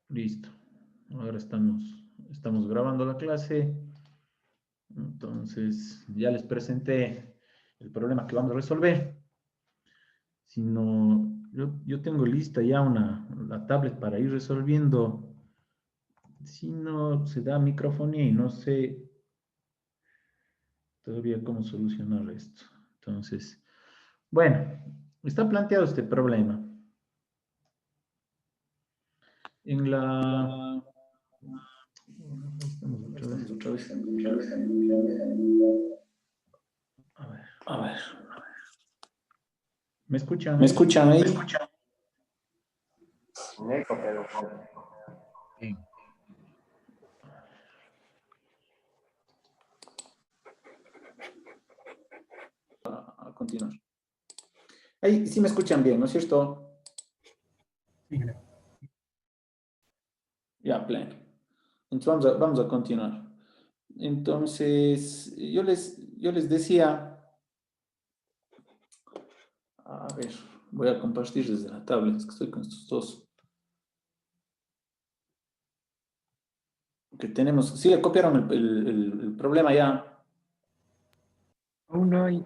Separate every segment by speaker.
Speaker 1: Listo. Ahora estamos grabando la clase. Entonces, ya les presenté el problema que vamos a resolver. Si no, yo tengo lista ya la tablet para ir resolviendo. Si no se da microfonía y no sé todavía cómo solucionar esto. Entonces, bueno, está planteado este problema. En la... Estamos otra vez. A ver.
Speaker 2: A ver.
Speaker 1: ¿Me escuchan
Speaker 2: ¿Me
Speaker 1: ahí?
Speaker 2: escuchan ahí?
Speaker 1: Sí.
Speaker 2: A continuar. Ahí sí me escuchan bien, ¿no es cierto?
Speaker 1: Sí.
Speaker 2: Ya, pleno. Entonces vamos a continuar. Entonces, yo les decía, a ver, voy a compartir desde la tablet, es que estoy con estos dos. Que tenemos, sí, le copiaron el problema ya.
Speaker 3: Aún no hay.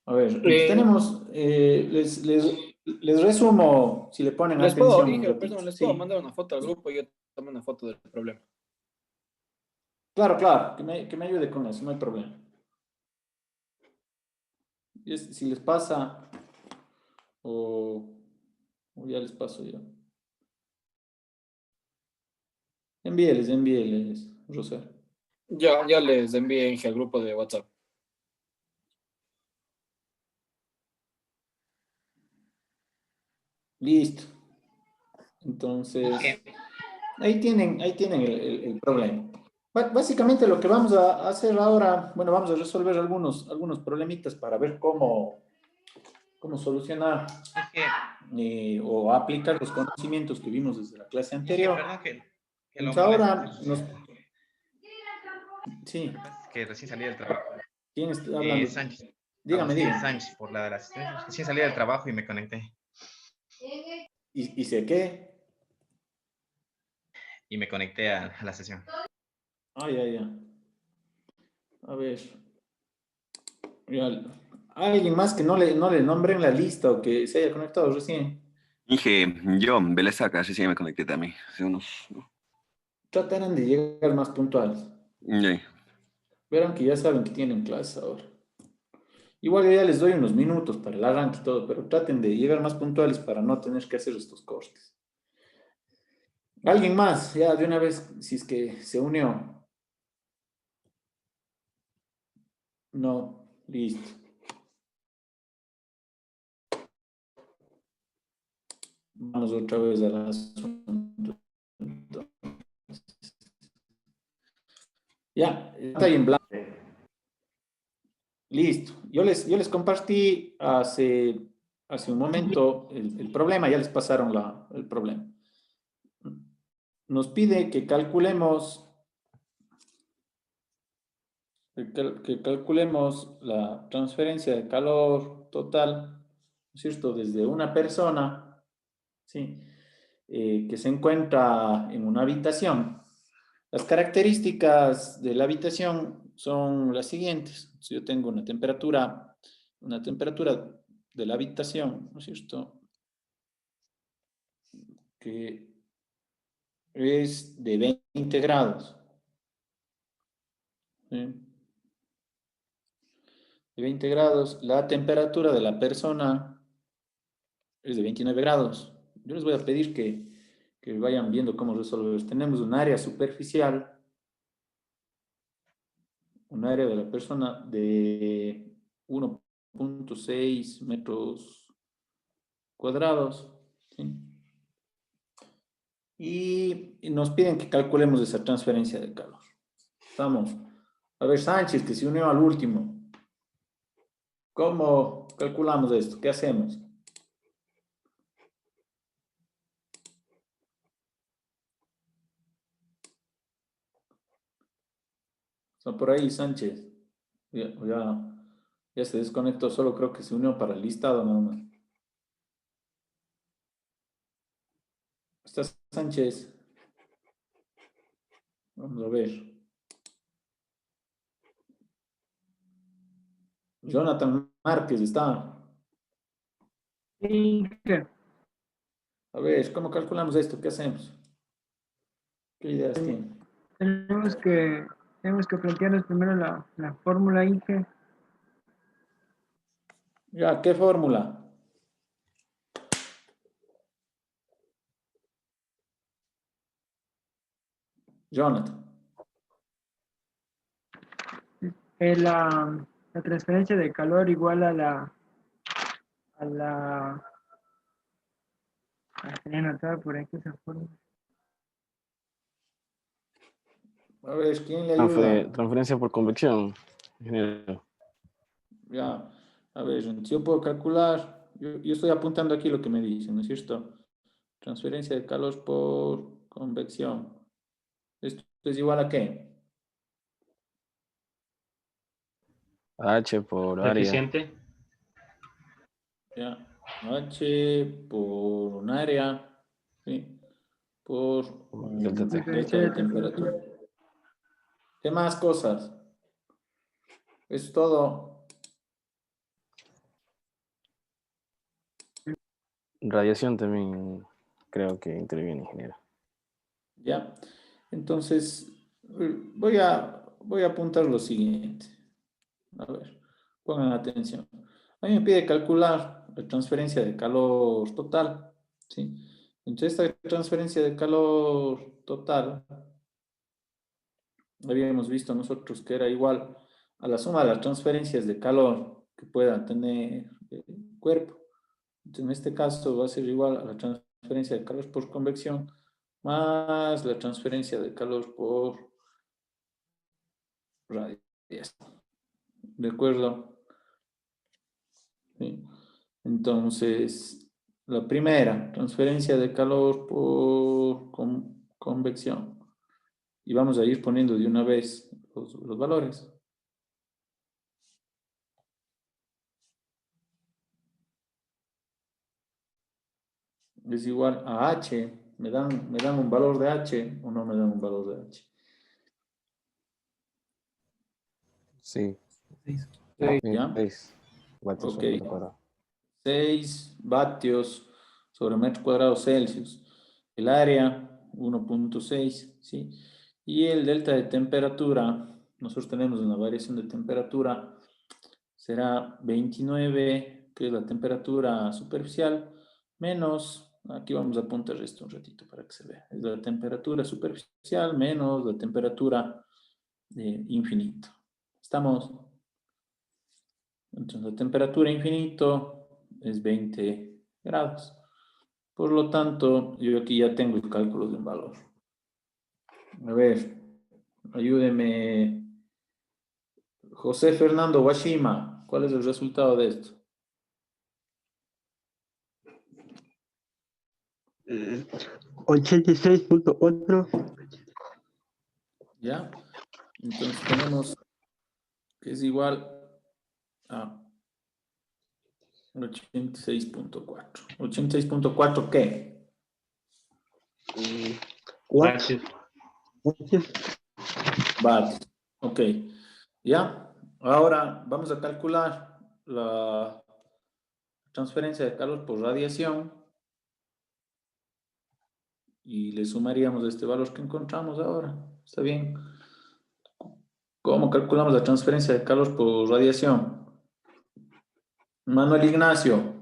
Speaker 2: A ver, entonces tenemos, les resumo, si le ponen
Speaker 3: Les puedo,
Speaker 2: atención un
Speaker 3: Inge,
Speaker 2: ratito.
Speaker 3: perdón, les puedo
Speaker 2: Sí,
Speaker 3: mandar una foto al grupo y yo tomo una foto del problema.
Speaker 2: claro, claro, que me ayude con eso, no hay problema. Si les pasa, o ya les paso yo. Envíeles, Rosario.
Speaker 3: Ya les envié, Inge, al grupo de WhatsApp.
Speaker 2: Listo. Entonces, ahí tienen el problema. Básicamente lo que vamos a hacer ahora, bueno, vamos a resolver algunos problemitas para ver cómo solucionar o aplicar los conocimientos que vimos desde la clase
Speaker 4: Dije,
Speaker 2: anterior.
Speaker 4: perdón que lo
Speaker 2: Entonces
Speaker 4: moleste.
Speaker 2: ahora Sí,
Speaker 4: Lo que pasa es que recién salí del trabajo.
Speaker 2: ¿quién está hablando?
Speaker 4: Sánchez.
Speaker 2: Dígame.
Speaker 4: Sánchez, por la de la asistencia. Recién salí del trabajo y me conecté.
Speaker 2: ¿Y sé qué?
Speaker 4: Y me conecté a la sesión.
Speaker 2: Ya. A ver. Ya, alguien más que no le nombren la lista o que se haya conectado recién.
Speaker 5: Dije, yo, Beleza, casi sí me conecté también. Hace unos.
Speaker 2: Tratarán de llegar más puntuales.
Speaker 5: Ya.
Speaker 2: Verán que ya saben que tienen clase ahora. Igual yo ya les doy unos minutos para el arranque y todo, pero traten de llegar más puntuales para no tener que hacer estos cortes. ¿Alguien más? Ya de una vez, si es que se unió. No, listo. Vamos otra vez a las. Ya, está ahí en blanco. Listo. Yo les compartí hace un momento el problema, ya les pasaron el problema. Nos pide que calculemos la transferencia de calor total, ¿no es cierto?, desde una persona, ¿sí?, que se encuentra en una habitación. Las características de la habitación son las siguientes. Si yo tengo una temperatura de la habitación, ¿no es cierto?, que es de 20 grados. ¿Sí? De 20 grados. La temperatura de la persona es de 29 grados. Yo les voy a pedir que vayan viendo cómo resolver. Tenemos un área superficial, un área de la persona de 1.6 metros cuadrados. ¿Sí? Y nos piden que calculemos esa transferencia de calor. Estamos. A ver, Sánchez, que se unió al último. ¿Cómo calculamos esto? ¿Qué hacemos? Está por ahí, Sánchez. Ya. Ya se desconectó, solo creo que se unió para el listado nada más. Está Sánchez. Vamos a ver. Jonathan Márquez está.
Speaker 6: Sí,
Speaker 2: A ver, ¿cómo calculamos esto? ¿Qué hacemos? ¿Qué ideas tiene?
Speaker 6: tenemos que, tenemos que plantearnos primero la fórmula Inge.
Speaker 2: Ya, ¿qué fórmula? Jonathan.
Speaker 6: La transferencia de calor igual a la, tenía anotada por aquí esa fórmula.
Speaker 2: A ver, ¿quién le ayuda?
Speaker 7: Transferencia por convección, ingeniero.
Speaker 2: Ya, a ver, si yo puedo calcular, yo estoy apuntando aquí lo que me dicen, ¿no es cierto? Transferencia de calor por convección. ¿Esto es igual a qué?
Speaker 7: H por área.
Speaker 8: Coeficiente.
Speaker 2: Ya, H por un área, ¿sí? Por
Speaker 7: Delta T.
Speaker 2: delta de temperatura. ¿Qué más cosas? Es todo.
Speaker 7: Radiación también creo que interviene, ingeniero.
Speaker 2: ¿Ya? Entonces, voy a apuntar lo siguiente. A ver, pongan atención. A mí me pide calcular la transferencia de calor total, ¿sí? Entonces, esta transferencia de calor total, habíamos visto nosotros que era igual a la suma de las transferencias de calor que pueda tener el cuerpo. Entonces, en este caso va a ser igual a la transferencia de calor por convección más la transferencia de calor por radiación. ¿De acuerdo? Sí. Entonces, la primera, transferencia de calor por convección. Y vamos a ir poniendo de una vez los valores. Es igual a H. ¿Me dan un valor de H o no me dan un valor de H?
Speaker 7: Sí.
Speaker 2: ¿Ya?
Speaker 7: 6 vatios
Speaker 2: Ok.
Speaker 7: sobre metro cuadrado.
Speaker 2: 6 vatios sobre metro cuadrado Celsius. El área, 1.6, ¿sí? Y el delta de temperatura, nosotros tenemos una variación de temperatura, será 29, que es la temperatura superficial, menos, aquí vamos a apuntar esto un ratito para que se vea, es la temperatura superficial menos la temperatura de infinito. ¿Estamos? Entonces la temperatura infinito es 20 grados. Por lo tanto, yo aquí ya tengo el cálculo de un valor. A ver, ayúdeme. José Fernando Washima, ¿cuál es el resultado de esto?
Speaker 9: 86.4.
Speaker 2: ¿Ya? Entonces tenemos que es igual a 86.4. ¿86.4 qué?
Speaker 9: Watts.
Speaker 8: Vatios.
Speaker 2: Vatios. Ok. ¿Ya? Ahora vamos a calcular la transferencia de calor por radiación y le sumaríamos este valor que encontramos ahora. ¿Está bien? ¿Cómo calculamos la transferencia de calor por radiación? Manuel Ignacio.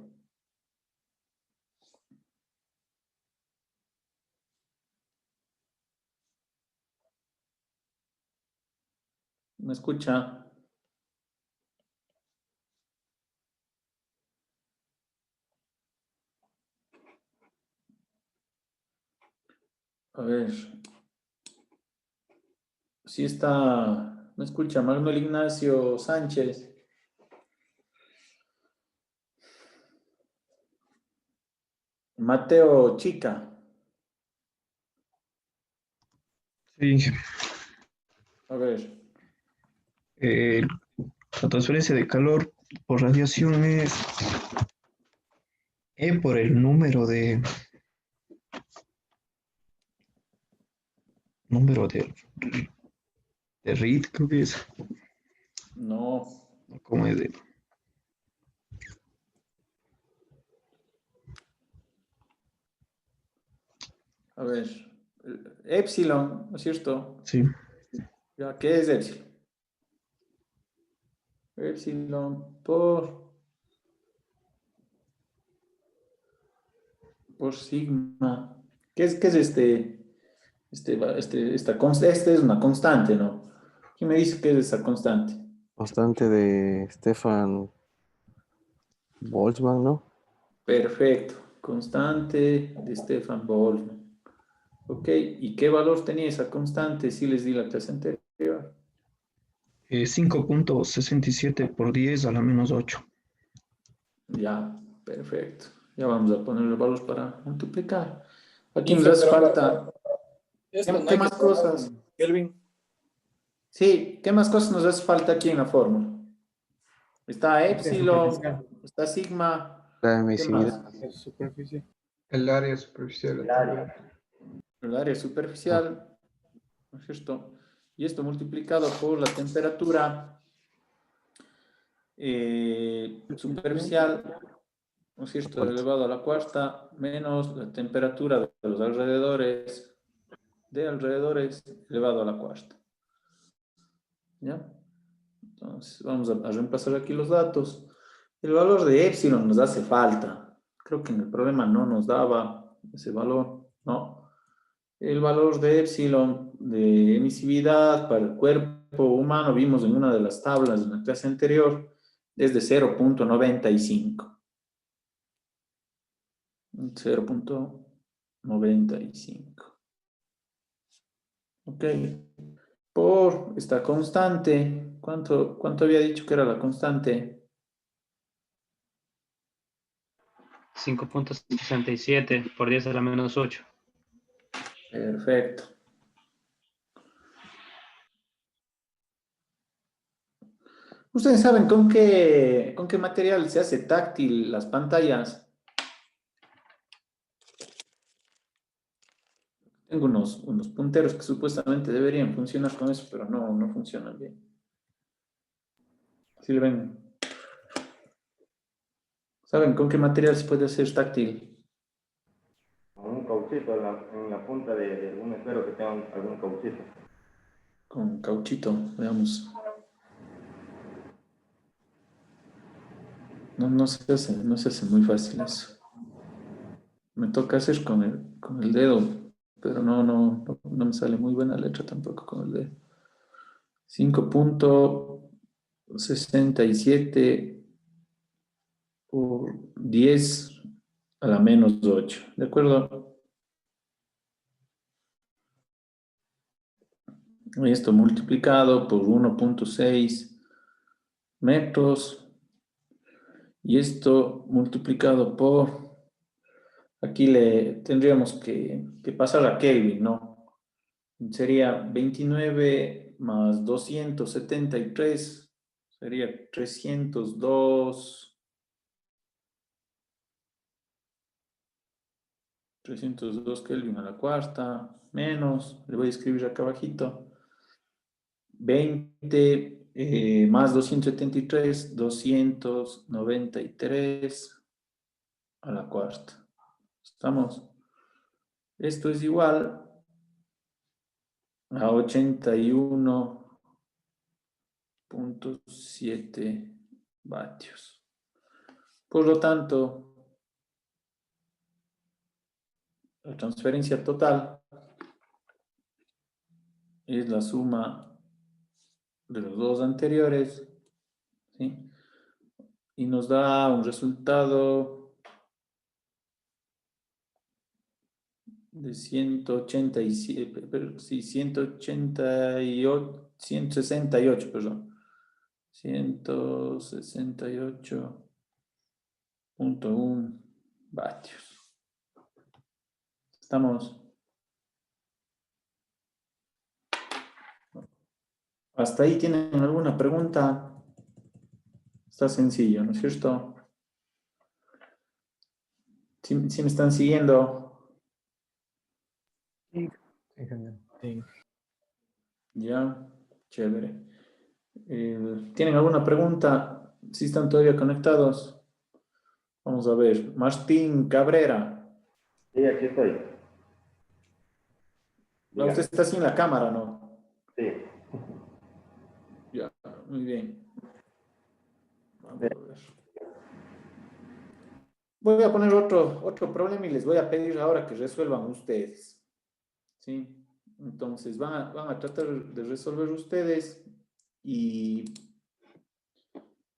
Speaker 2: ¿Me escucha? A ver. Sí está. ¿Me escucha? Manuel Ignacio Sánchez. Mateo Chica.
Speaker 10: Sí,
Speaker 2: A ver.
Speaker 10: la transferencia de calor por radiación es E por el número de Reed, creo que es.
Speaker 2: No.
Speaker 10: ¿Cómo es de?
Speaker 2: A ver. Epsilon, ¿no es cierto?
Speaker 10: Sí.
Speaker 2: Ya, ¿qué es epsilon? Epsilon por sigma. ¿Qué es esta es una constante, ¿no? ¿Quién me dice qué es esa constante?
Speaker 7: Constante de Stefan Boltzmann, ¿no?
Speaker 2: Perfecto. Constante de Stefan Boltzmann. Ok, ¿y qué valor tenía esa constante si les di la clase anterior?
Speaker 10: 5.67 por 10 a la menos 8.
Speaker 2: Ya, perfecto. Ya vamos a poner los valores para multiplicar. Aquí nos
Speaker 3: Inge,
Speaker 2: hace
Speaker 3: pero
Speaker 2: falta.
Speaker 3: esto no
Speaker 2: ¿Qué
Speaker 3: hay que
Speaker 2: más cosas?
Speaker 3: Kelvin.
Speaker 2: Sí, ¿qué más cosas nos hace falta aquí en la fórmula? Está epsilon, está sigma,
Speaker 7: La
Speaker 2: ¿qué más?
Speaker 7: emisividad.
Speaker 3: Superficie.
Speaker 9: El área superficial.
Speaker 2: El área superficial, ¿no es cierto? Y esto multiplicado por la temperatura superficial, ¿no es cierto? Elevado a la cuarta, menos la temperatura de los alrededores, elevado a la cuarta. ¿Ya? Entonces, vamos a reemplazar aquí los datos. El valor de epsilon nos hace falta. Creo que en el problema no nos daba ese valor, ¿no? El valor de epsilon de emisividad para el cuerpo humano, vimos en una de las tablas de la clase anterior, es de 0.95. 0.95. Ok. Por esta constante, ¿cuánto había dicho que era la constante?
Speaker 8: 5.67 por 10 a la menos 8.
Speaker 2: Perfecto. ¿Ustedes saben con qué material se hace táctil las pantallas? Tengo unos punteros que supuestamente deberían funcionar con eso, pero no funcionan bien. ¿Sí le ven? ¿Saben con qué material se puede hacer táctil?
Speaker 11: Con un cauchito en la punta de un esfero que tenga algún cauchito.
Speaker 2: Con cauchito, veamos. No se hace muy fácil eso. Me toca hacer con el dedo, pero no me sale muy buena letra tampoco con el dedo. 5.67 por 10 a la menos 8. ¿De acuerdo? Esto multiplicado por 1.6 metros. Y esto multiplicado por... Aquí le tendríamos que pasar a Kelvin, ¿no? Sería 29 más 273. Sería 302 Kelvin a la cuarta, menos, le voy a escribir acá abajito, 20 más 273, 293 a la cuarta. ¿Estamos? Esto es igual a 81.7 vatios. Por lo tanto, la transferencia total es la suma de los dos anteriores, ¿sí? Y nos da un resultado de 187, sí, 188, 168, perdón. 168.1 vatios. ¿Estamos? ¿Hasta ahí tienen alguna pregunta? Está sencillo, ¿no es cierto? ¿Sí me están siguiendo?
Speaker 6: Sí.
Speaker 8: Sí.
Speaker 2: Ya, chévere. ¿Tienen alguna pregunta? ¿Sí están todavía conectados? Vamos a ver. Martín Cabrera.
Speaker 11: Sí, aquí estoy.
Speaker 2: No, usted está sin la cámara, ¿no?
Speaker 11: Sí.
Speaker 2: Ya, muy bien. Vamos a ver. Voy a poner otro problema y les voy a pedir ahora que resuelvan ustedes. ¿Sí? Entonces van a tratar de resolver ustedes y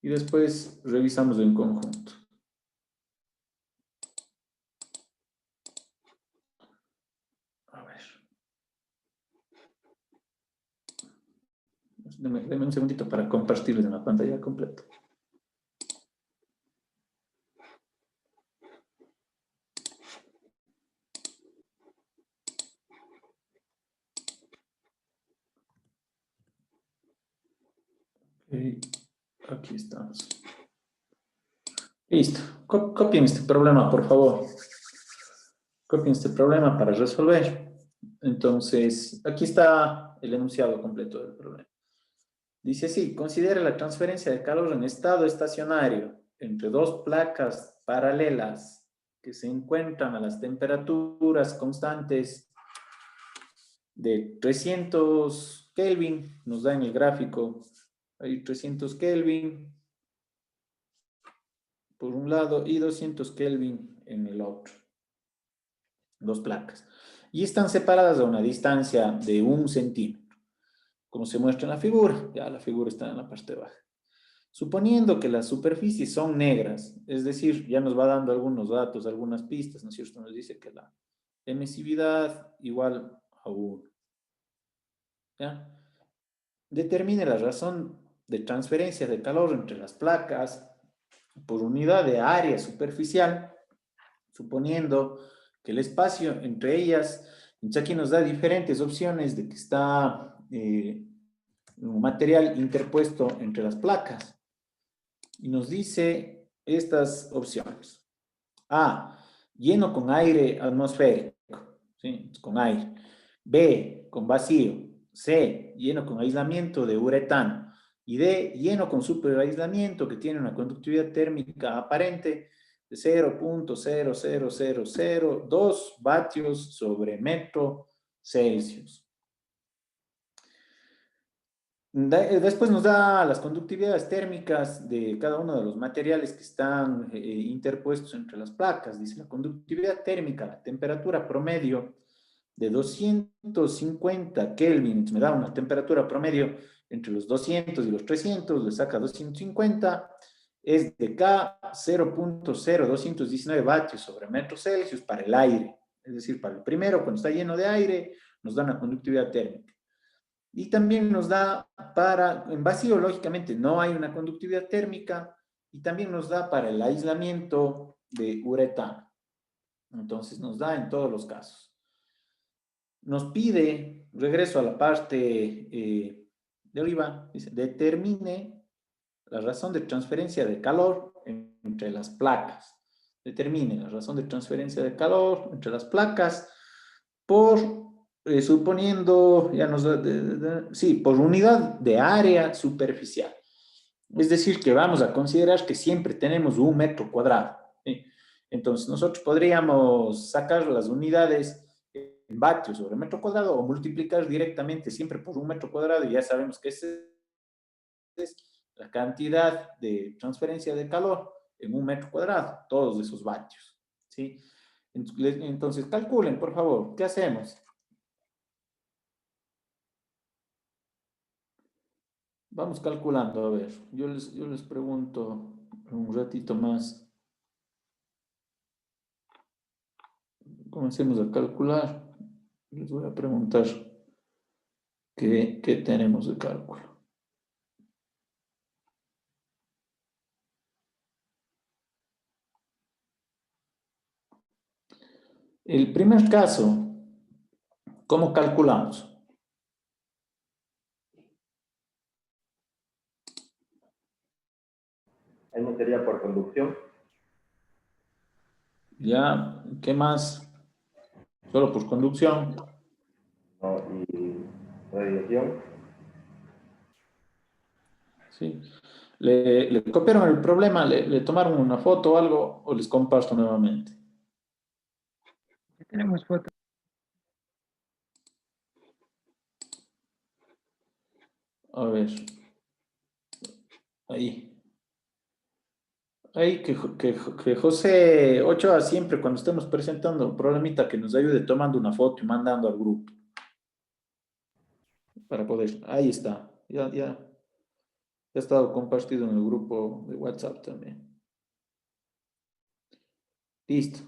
Speaker 2: después revisamos en conjunto. A ver. Deme un segundito para compartirles en la pantalla completa. Okay. Aquí estamos. Listo. Copien este problema, por favor. Copien este problema para resolver. Entonces, aquí está el enunciado completo del problema. Dice así: considera la transferencia de calor en estado estacionario entre dos placas paralelas que se encuentran a las temperaturas constantes de 300 Kelvin, nos da en el gráfico, hay 300 Kelvin por un lado y 200 Kelvin en el otro. Dos placas. Y están separadas a una distancia de 1 centímetro, como se muestra en la figura. Ya la figura está en la parte baja. Suponiendo que las superficies son negras, es decir, ya nos va dando algunos datos, algunas pistas, ¿no es cierto? Nos dice que la emisividad igual a 1. ¿Ya? Determine la razón de transferencia de calor entre las placas por unidad de área superficial, suponiendo que el espacio entre ellas, aquí nos da diferentes opciones de que está un material interpuesto entre las placas. Y nos dice estas opciones. A, lleno con aire atmosférico, ¿sí? Con aire. B, con vacío. C, lleno con aislamiento de uretano. Y D, lleno con superaislamiento que tiene una conductividad térmica aparente de 0.00002 vatios sobre metro Celsius. Después nos da las conductividades térmicas de cada uno de los materiales que están interpuestos entre las placas. Dice la conductividad térmica, la temperatura promedio de 250 Kelvin, me da una temperatura promedio entre los 200 y los 300, le saca 250, es de K 0.0219 vatios sobre metro Celsius para el aire. Es decir, para el primero, cuando está lleno de aire, nos da una conductividad térmica. Y también nos da para, en vacío, lógicamente, no hay una conductividad térmica, y también nos da para el aislamiento de uretano. Entonces, nos da en todos los casos. Nos pide, regreso a la parte de arriba, dice, determine la razón de transferencia de calor entre las placas. Determine la razón de transferencia de calor entre las placas por... suponiendo, ya nos da, sí, por unidad de área superficial. Es decir, que vamos a considerar que siempre tenemos 1 metro cuadrado. ¿Sí? Entonces, nosotros podríamos sacar las unidades en vatios sobre metro cuadrado o multiplicar directamente siempre por 1 metro cuadrado, y ya sabemos que esa es la cantidad de transferencia de calor en 1 metro cuadrado, todos esos vatios. ¿Sí? Entonces, calculen, por favor, ¿qué hacemos? Vamos calculando, a ver, yo les pregunto un ratito más. Comencemos a calcular. Les voy a preguntar qué tenemos de cálculo. El primer caso, ¿cómo calculamos?
Speaker 11: conducción.
Speaker 2: Ya, ¿qué más? Solo por conducción.
Speaker 11: No, y radiación.
Speaker 2: Sí. ¿Le copiaron el problema? ¿Le tomaron una foto o algo? ¿O les comparto nuevamente?
Speaker 6: Ya tenemos foto.
Speaker 2: A ver. Ahí. Ahí que José Ochoa siempre cuando estemos presentando un problemita que nos ayude tomando una foto y mandando al grupo. Para poder. Ahí está. Ya ha estado compartido en el grupo de WhatsApp también. Listo.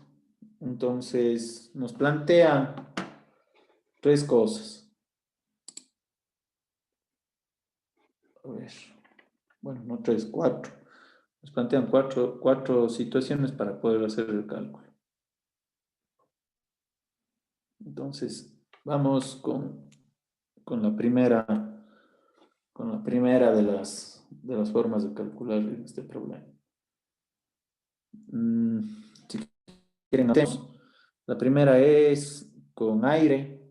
Speaker 2: Entonces, nos plantean tres cosas. A ver. Bueno, no tres, cuatro. Nos plantean cuatro situaciones para poder hacer el cálculo. Entonces, vamos con la primera de las formas de calcular este problema. Si quieren, hacemos. La primera es con aire,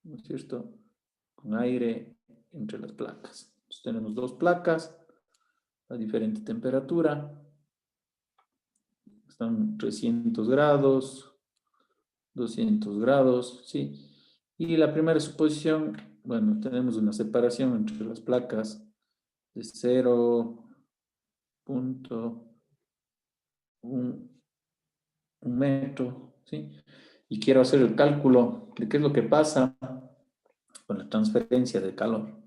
Speaker 2: ¿no es cierto? Con aire entre las placas. Entonces, tenemos dos placas a diferente temperatura. Están 300 grados, 200 grados, ¿sí? Y la primera suposición, bueno, tenemos una separación entre las placas de 0.1 metro, ¿sí? Y quiero hacer el cálculo de qué es lo que pasa con la transferencia de calor.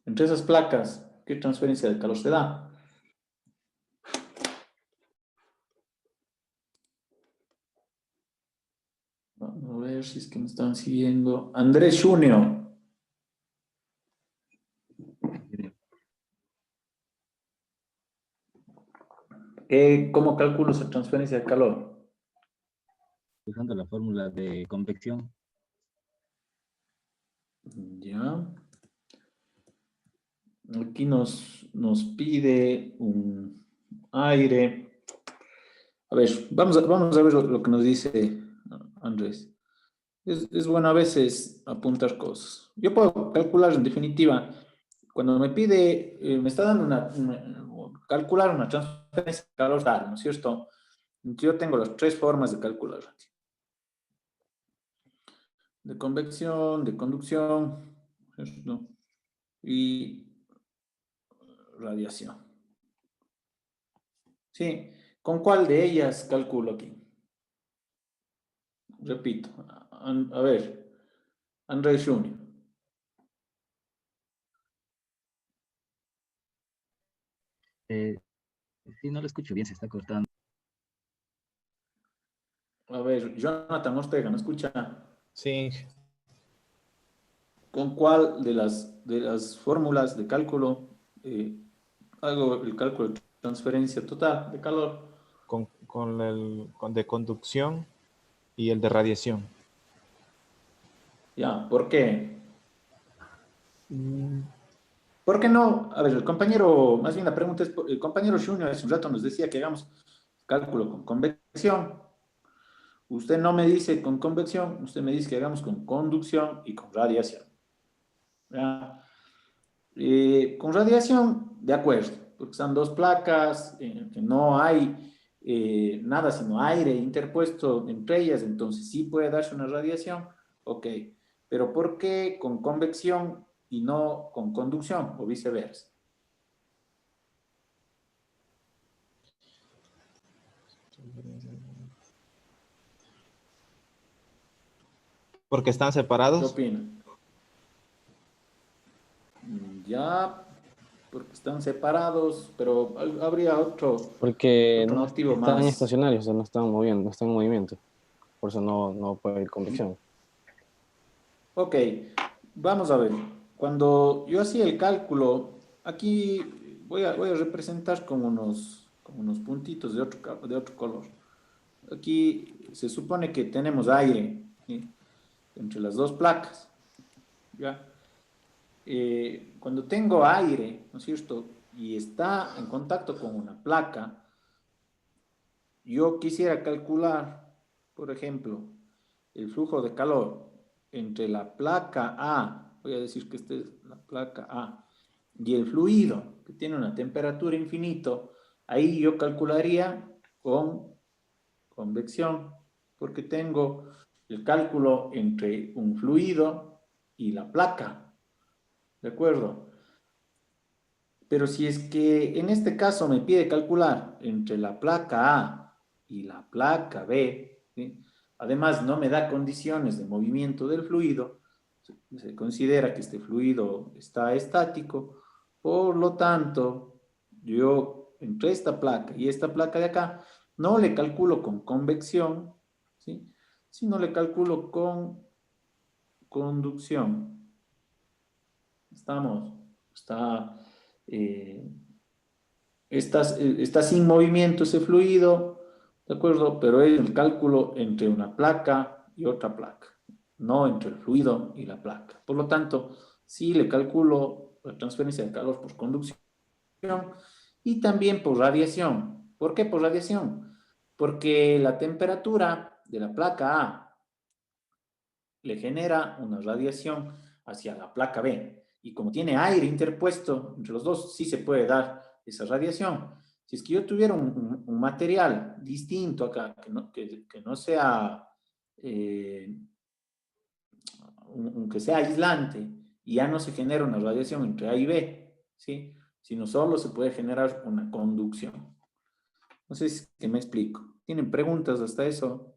Speaker 2: Entre esas placas, ¿qué transferencia de calor se da? Vamos a ver si es que me están siguiendo. Andrés Junior. ¿Cómo calculo esa transferencia de calor?
Speaker 12: Usando la fórmula de convección.
Speaker 2: Ya. Aquí nos pide un aire. A ver, vamos a ver lo que nos dice Andrés. Es bueno a veces apuntar cosas. Yo puedo calcular en definitiva, cuando me pide, me está dando calcular una transferencia de calor tal, ¿no es cierto? Yo tengo las tres formas de calcular. De convección, de conducción, ¿cierto? Y radiación. Sí, ¿con cuál de ellas calculo aquí? Repito, a ver, Andrés Junior.
Speaker 12: Sí, no lo escucho bien, se está cortando.
Speaker 2: A ver, Jonathan Ortega, ¿me escucha?
Speaker 13: Sí.
Speaker 2: ¿Con cuál de las fórmulas de cálculo hago el cálculo de transferencia total de calor?
Speaker 13: Con el de conducción y el de radiación.
Speaker 2: Ya, ¿por qué? ¿Por qué no? A ver, el compañero, más bien la pregunta es, el compañero Junior hace un rato nos decía que hagamos cálculo con convección. Usted no me dice con convección, usted me dice que hagamos con conducción y con radiación. ¿Ya? Con radiación, de acuerdo, porque están dos placas, que no hay nada sino aire interpuesto entre ellas, entonces sí puede darse una radiación, ok. Pero ¿por qué con convección y no con conducción o viceversa?
Speaker 13: Porque están separados.
Speaker 2: ¿Qué opinan? Ya, porque están separados, pero habría otro
Speaker 7: Porque no
Speaker 2: motivo
Speaker 7: están
Speaker 2: más.
Speaker 7: estacionarios, o sea, no están moviendo, no están en movimiento. Por eso no puede haber convección.
Speaker 2: Ok, vamos a ver. Cuando yo hacía el cálculo, aquí voy a representar como unos puntitos de otro color. Aquí se supone que tenemos aire, ¿sí?, entre las dos placas. ¿Ya? Cuando tengo aire, ¿no es cierto? y está en contacto con una placa, yo quisiera calcular, por ejemplo, el flujo de calor entre la placa A, voy a decir que esta es la placa A, y el fluido, que tiene una temperatura infinita, ahí yo calcularía con convección, porque tengo el cálculo entre un fluido y la placa, ¿de acuerdo? Pero si es que en este caso me pide calcular entre la placa A y la placa B, ¿sí? Además no me da condiciones de movimiento del fluido, se considera que este fluido está estático, por lo tanto, yo entre esta placa y esta placa de acá, no le calculo con convección, ¿sí? Sino le calculo con conducción. Está sin movimiento ese fluido, ¿de acuerdo? Pero es el cálculo entre una placa y otra placa, no entre el fluido y la placa. Por lo tanto, sí le calculo la transferencia de calor por conducción y también por radiación. ¿Por qué por radiación? Porque la temperatura de la placa A le genera una radiación hacia la placa B. Y como tiene aire interpuesto entre los dos, sí se puede dar esa radiación. Si es que yo tuviera un material distinto acá, que no sea, que sea aislante, y ya no se genera una radiación entre A y B, ¿sí? Sino solo se puede generar una conducción. No sé si me explico. ¿Tienen preguntas hasta eso?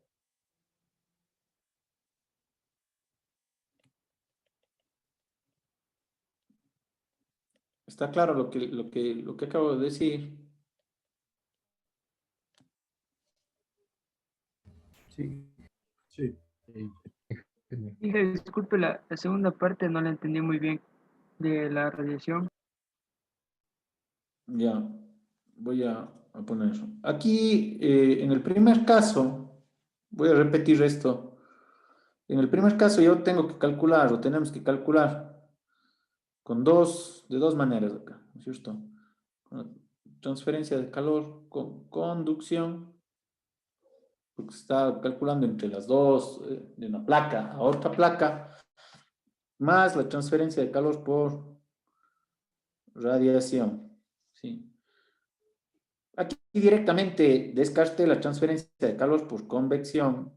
Speaker 2: ¿Está claro lo que acabo de decir?
Speaker 10: Sí. Sí.
Speaker 6: Dije, disculpe, la segunda parte no la entendí muy bien de la radiación.
Speaker 2: Ya, voy a poner eso. Aquí, en el primer caso, voy a repetir esto. En el primer caso yo tengo que calcular, o tenemos que calcular, de dos maneras acá, ¿no es cierto? Con transferencia de calor con conducción, porque se está calculando entre las dos, de una placa a otra placa, más la transferencia de calor por radiación, ¿sí? Aquí directamente descarté la transferencia de calor por convección,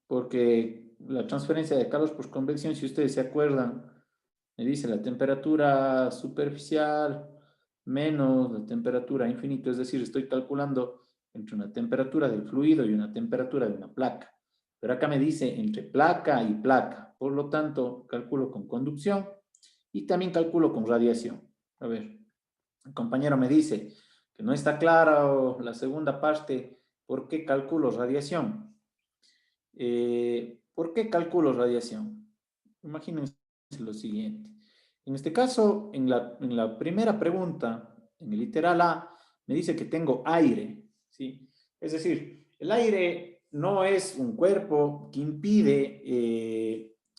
Speaker 2: porque la transferencia de calor por convección, si ustedes se acuerdan, me dice la temperatura superficial menos la temperatura infinita, es decir, estoy calculando entre una temperatura del fluido y una temperatura de una placa. Pero acá me dice entre placa y placa, por lo tanto, calculo con conducción y también calculo con radiación. A ver, el compañero me dice que no está clara la segunda parte, ¿por qué calculo radiación? ¿Por qué calculo radiación? Imagínense lo siguiente. En este caso, en la primera pregunta, en el literal A, me dice que tengo aire, ¿sí? Es decir, el aire no es un cuerpo que impide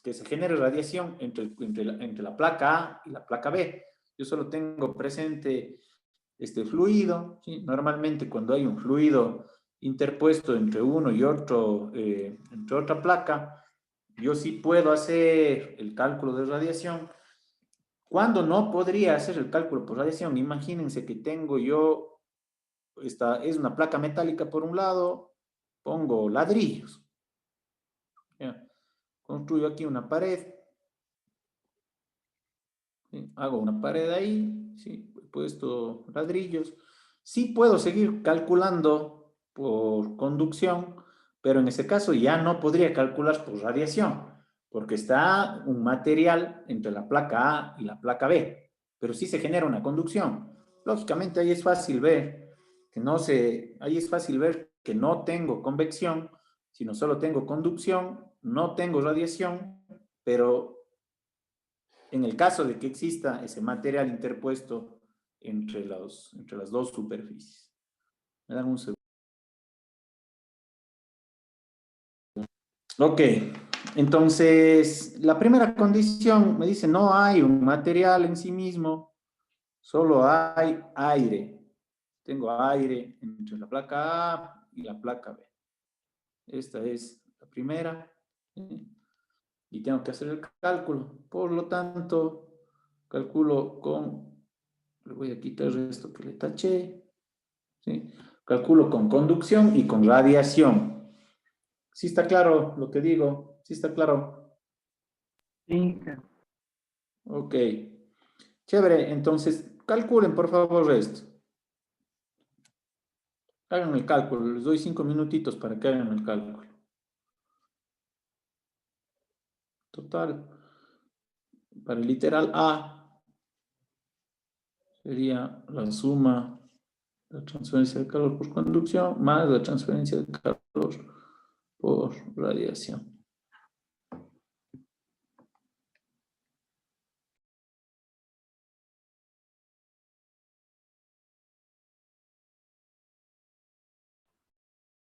Speaker 2: que se genere radiación entre la placa A y la placa B. Yo solo tengo presente este fluido, ¿sí? Normalmente cuando hay un fluido interpuesto entre uno y otro, entre otra placa, yo sí puedo hacer el cálculo de radiación. Cuando no podría hacer el cálculo por radiación, imagínense que tengo yo, esta es una placa metálica por un lado, pongo ladrillos. ¿Ya? Construyo aquí una pared. ¿Sí? Hago una pared ahí, ¿sí? He puesto ladrillos. Sí puedo seguir calculando por conducción, pero en ese caso ya no podría calcular por radiación, porque está un material entre la placa A y la placa B, pero sí se genera una conducción. Lógicamente ahí es fácil ver que no tengo convección, sino solo tengo conducción, no tengo radiación, pero en el caso de que exista ese material interpuesto entre las dos superficies. Me dan un segundo. Ok, entonces la primera condición me dice no hay un material en sí mismo Solo hay aire. Tengo aire entre la placa A y la placa B. Esta es la primera. Y tengo que hacer el cálculo. Por lo tanto, calculo con... Le voy a quitar esto que le taché. ¿Sí? Calculo con conducción y con radiación. ¿Sí está claro lo que digo? ¿Sí está claro?
Speaker 6: Sí.
Speaker 2: Ok. Chévere. Entonces, calculen por favor esto. Hagan el cálculo. Les doy 5 minutitos para que hagan el cálculo. Total. Para el literal A sería la suma de la transferencia de calor por conducción más la transferencia de calor por radiación.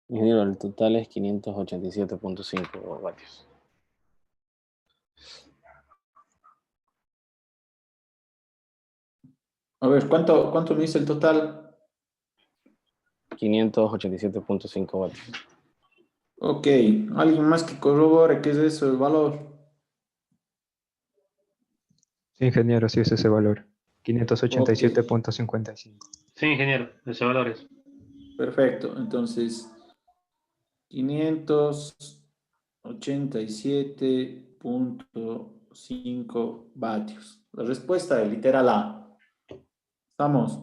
Speaker 7: Ingeniero, el total es 587.5 vatios.
Speaker 2: A ver, ¿cuánto me dice el total?
Speaker 7: 587.5 vatios.
Speaker 2: Ok, ¿alguien más que corrobore qué es eso, el valor?
Speaker 10: Sí, ingeniero, sí es ese valor. 587.55.
Speaker 8: Sí, ingeniero, ese valor es.
Speaker 2: Perfecto, entonces 587.5 vatios. La respuesta es literal A. Estamos.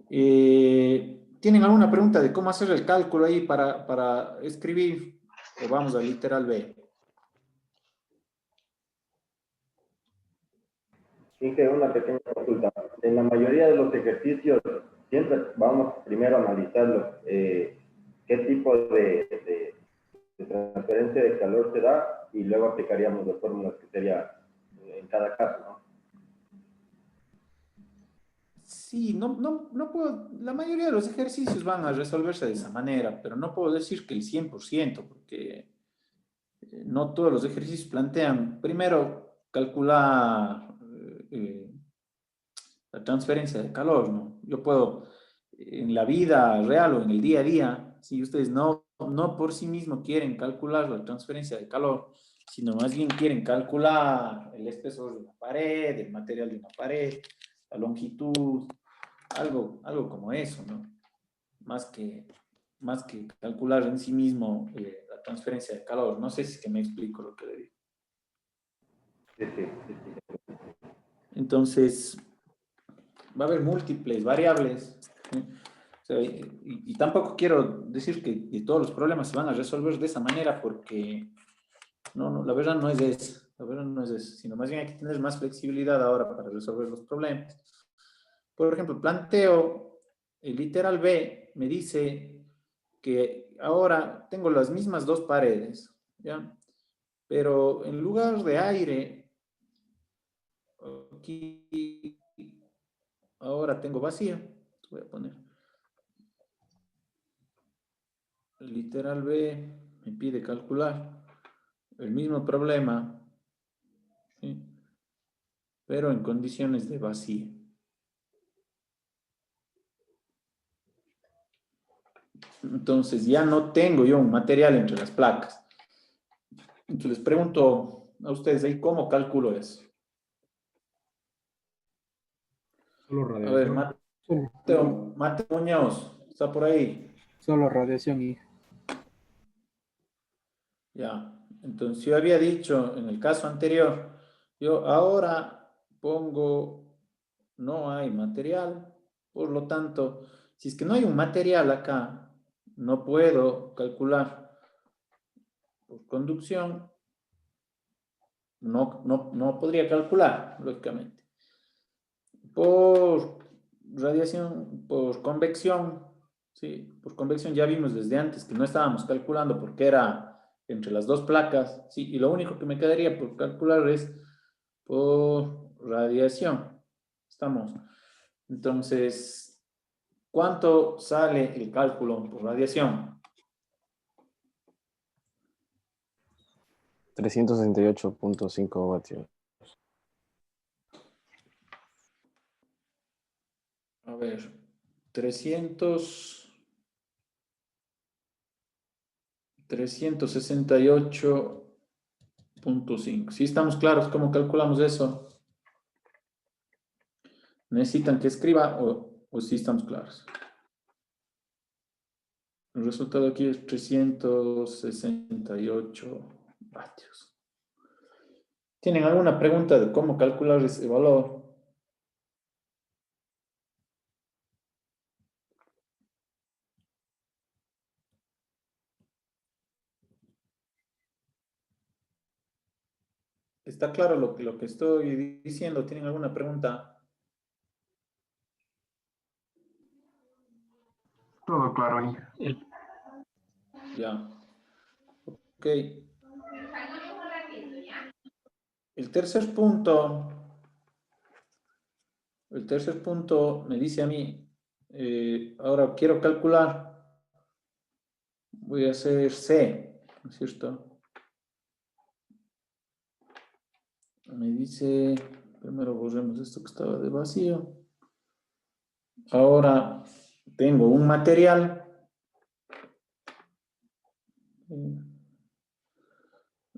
Speaker 2: ¿Tienen alguna pregunta de cómo hacer el cálculo ahí para escribir? O vamos al literal B.
Speaker 11: Dije una pequeña consulta. En la mayoría de los ejercicios siempre vamos primero a analizar qué tipo de transferencia de calor se da y luego aplicaríamos las fórmulas que sería en cada caso, ¿no?
Speaker 2: Sí, no puedo, la mayoría de los ejercicios van a resolverse de esa manera, pero no puedo decir que el 100%, porque no todos los ejercicios plantean, primero, calcular la transferencia de calor, ¿no? Yo puedo, en la vida real o en el día a día, si ustedes no por sí mismos quieren calcular la transferencia de calor, sino más bien quieren calcular el espesor de una pared, el material de una pared, la longitud, algo como eso, ¿no? Más que calcular en sí mismo la transferencia de calor. No sé si es que me explico lo que le digo.
Speaker 11: Sí.
Speaker 2: Entonces, va a haber múltiples variables. ¿Sí? O sea, y tampoco quiero decir que todos los problemas se van a resolver de esa manera porque no, la verdad no es eso. La verdad no es eso, sino más bien hay que tener más flexibilidad ahora para resolver los problemas. Por ejemplo, planteo el literal B, me dice que ahora tengo las mismas dos paredes, ¿ya? Pero en lugar de aire, aquí ahora tengo vacío. Voy a poner. El literal B me pide calcular el mismo problema, ¿sí? Pero en condiciones de vacío. Entonces ya no tengo yo un material entre las placas. Entonces les pregunto a ustedes ahí, ¿cómo calculo eso?
Speaker 14: Solo
Speaker 2: A ver,
Speaker 14: radiación.
Speaker 2: Mateo Muñoz, ¿está por ahí?
Speaker 14: Solo radiación y...
Speaker 2: Ya, entonces yo había dicho en el caso anterior, yo ahora pongo, no hay material, por lo tanto, si es que no hay un material acá, no puedo calcular por conducción, no podría calcular, lógicamente. Por radiación, por convección, sí, por convección ya vimos desde antes que no estábamos calculando porque era entre las dos placas, sí, y lo único que me quedaría por calcular es por radiación. Estamos. Entonces, ¿cuánto sale el cálculo por radiación?
Speaker 7: 368.5 vatios.
Speaker 2: A ver, 368.5. ¿Sí estamos claros cómo calculamos eso? ¿Necesitan que escriba o sí estamos claros? El resultado aquí es 368 vatios. ¿Tienen alguna pregunta de cómo calcular ese valor? ¿Está claro lo que estoy diciendo? ¿Tienen alguna pregunta?
Speaker 9: Todo claro, Inge.
Speaker 2: Ya. Ok. El tercer punto me dice a mí, ahora quiero calcular, voy a hacer C, ¿no es cierto? Me dice, primero borremos esto que estaba de vacío. Ahora tengo un material.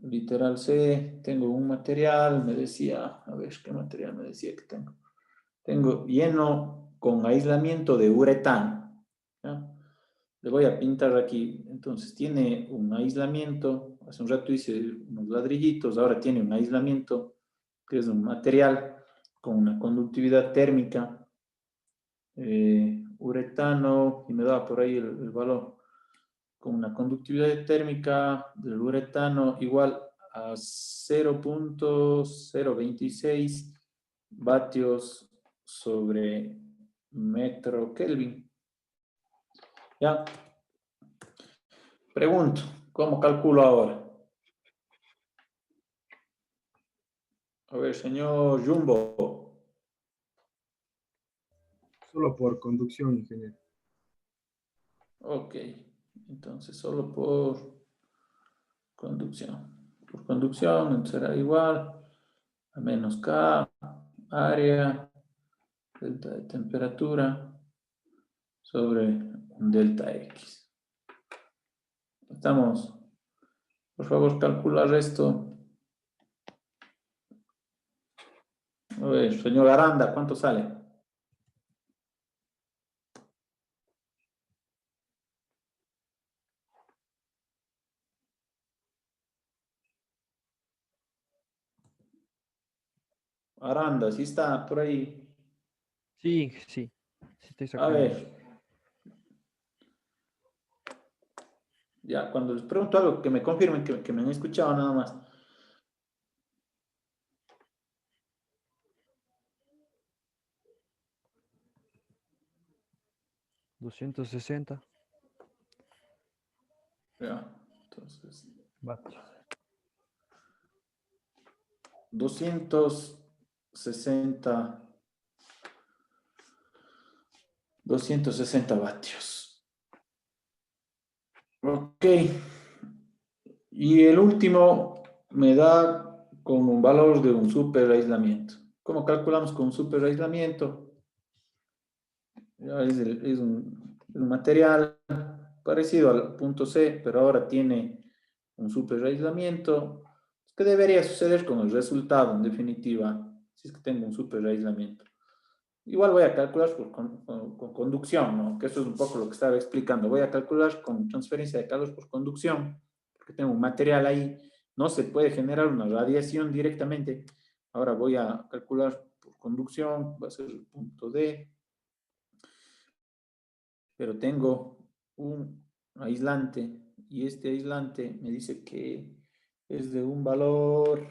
Speaker 2: Literal C, tengo un material, me decía, a ver, ¿qué material me decía que tengo? Tengo lleno con aislamiento de uretano. ¿Ya? Le voy a pintar aquí. Entonces tiene un aislamiento, hace un rato hice unos ladrillitos, ahora tiene un aislamiento que es un material con una conductividad térmica, uretano, y me da por ahí el valor, con una conductividad térmica del uretano igual a 0.026 vatios sobre metro Kelvin. ¿Ya? Pregunto, ¿cómo calculo ahora? A ver, señor Jumbo.
Speaker 14: Solo por conducción, ingeniero.
Speaker 2: Ok, entonces solo por conducción. Por conducción será igual a menos K, área, delta de temperatura, sobre un delta X. Estamos, por favor, calcular esto. A ver, señor Aranda, ¿cuánto sale? Aranda, ¿sí está por ahí?
Speaker 15: Sí, sí. Sí estoy
Speaker 2: A
Speaker 15: sacando.
Speaker 2: ver. Ya, cuando les pregunto algo, que me confirmen que me han escuchado nada más.
Speaker 15: $260
Speaker 2: Ya, entonces.
Speaker 15: vatios.
Speaker 2: 260 vatios. Ok. Y el último me da con un valor de un super aislamiento. ¿Cómo calculamos con un super aislamiento? Ya es un material parecido al punto C, pero ahora tiene un super aislamiento. ¿Qué debería suceder con el resultado, en definitiva, si es que tengo un super aislamiento? Igual voy a calcular con conducción, ¿no? Que eso es un poco lo que estaba explicando. Voy a calcular con transferencia de calor por conducción, porque tengo un material ahí. No se puede generar una radiación directamente. Ahora voy a calcular por conducción, va a ser el punto D. Pero tengo un aislante y este aislante me dice que es de un valor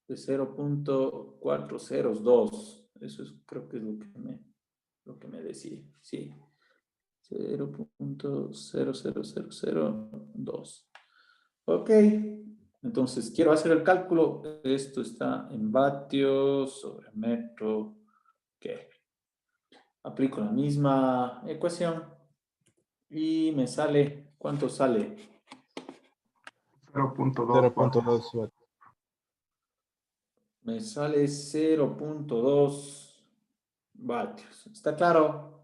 Speaker 2: de 0.402. Eso es, creo que es lo que me decía. Sí, 0.00002. Ok, entonces quiero hacer el cálculo. Esto está en vatios sobre metro Kelvin. Aplico la misma ecuación y me sale, ¿cuánto sale?
Speaker 9: 0.2
Speaker 13: 0.2 vatios.
Speaker 2: Me sale 0.2 vatios. ¿Está claro?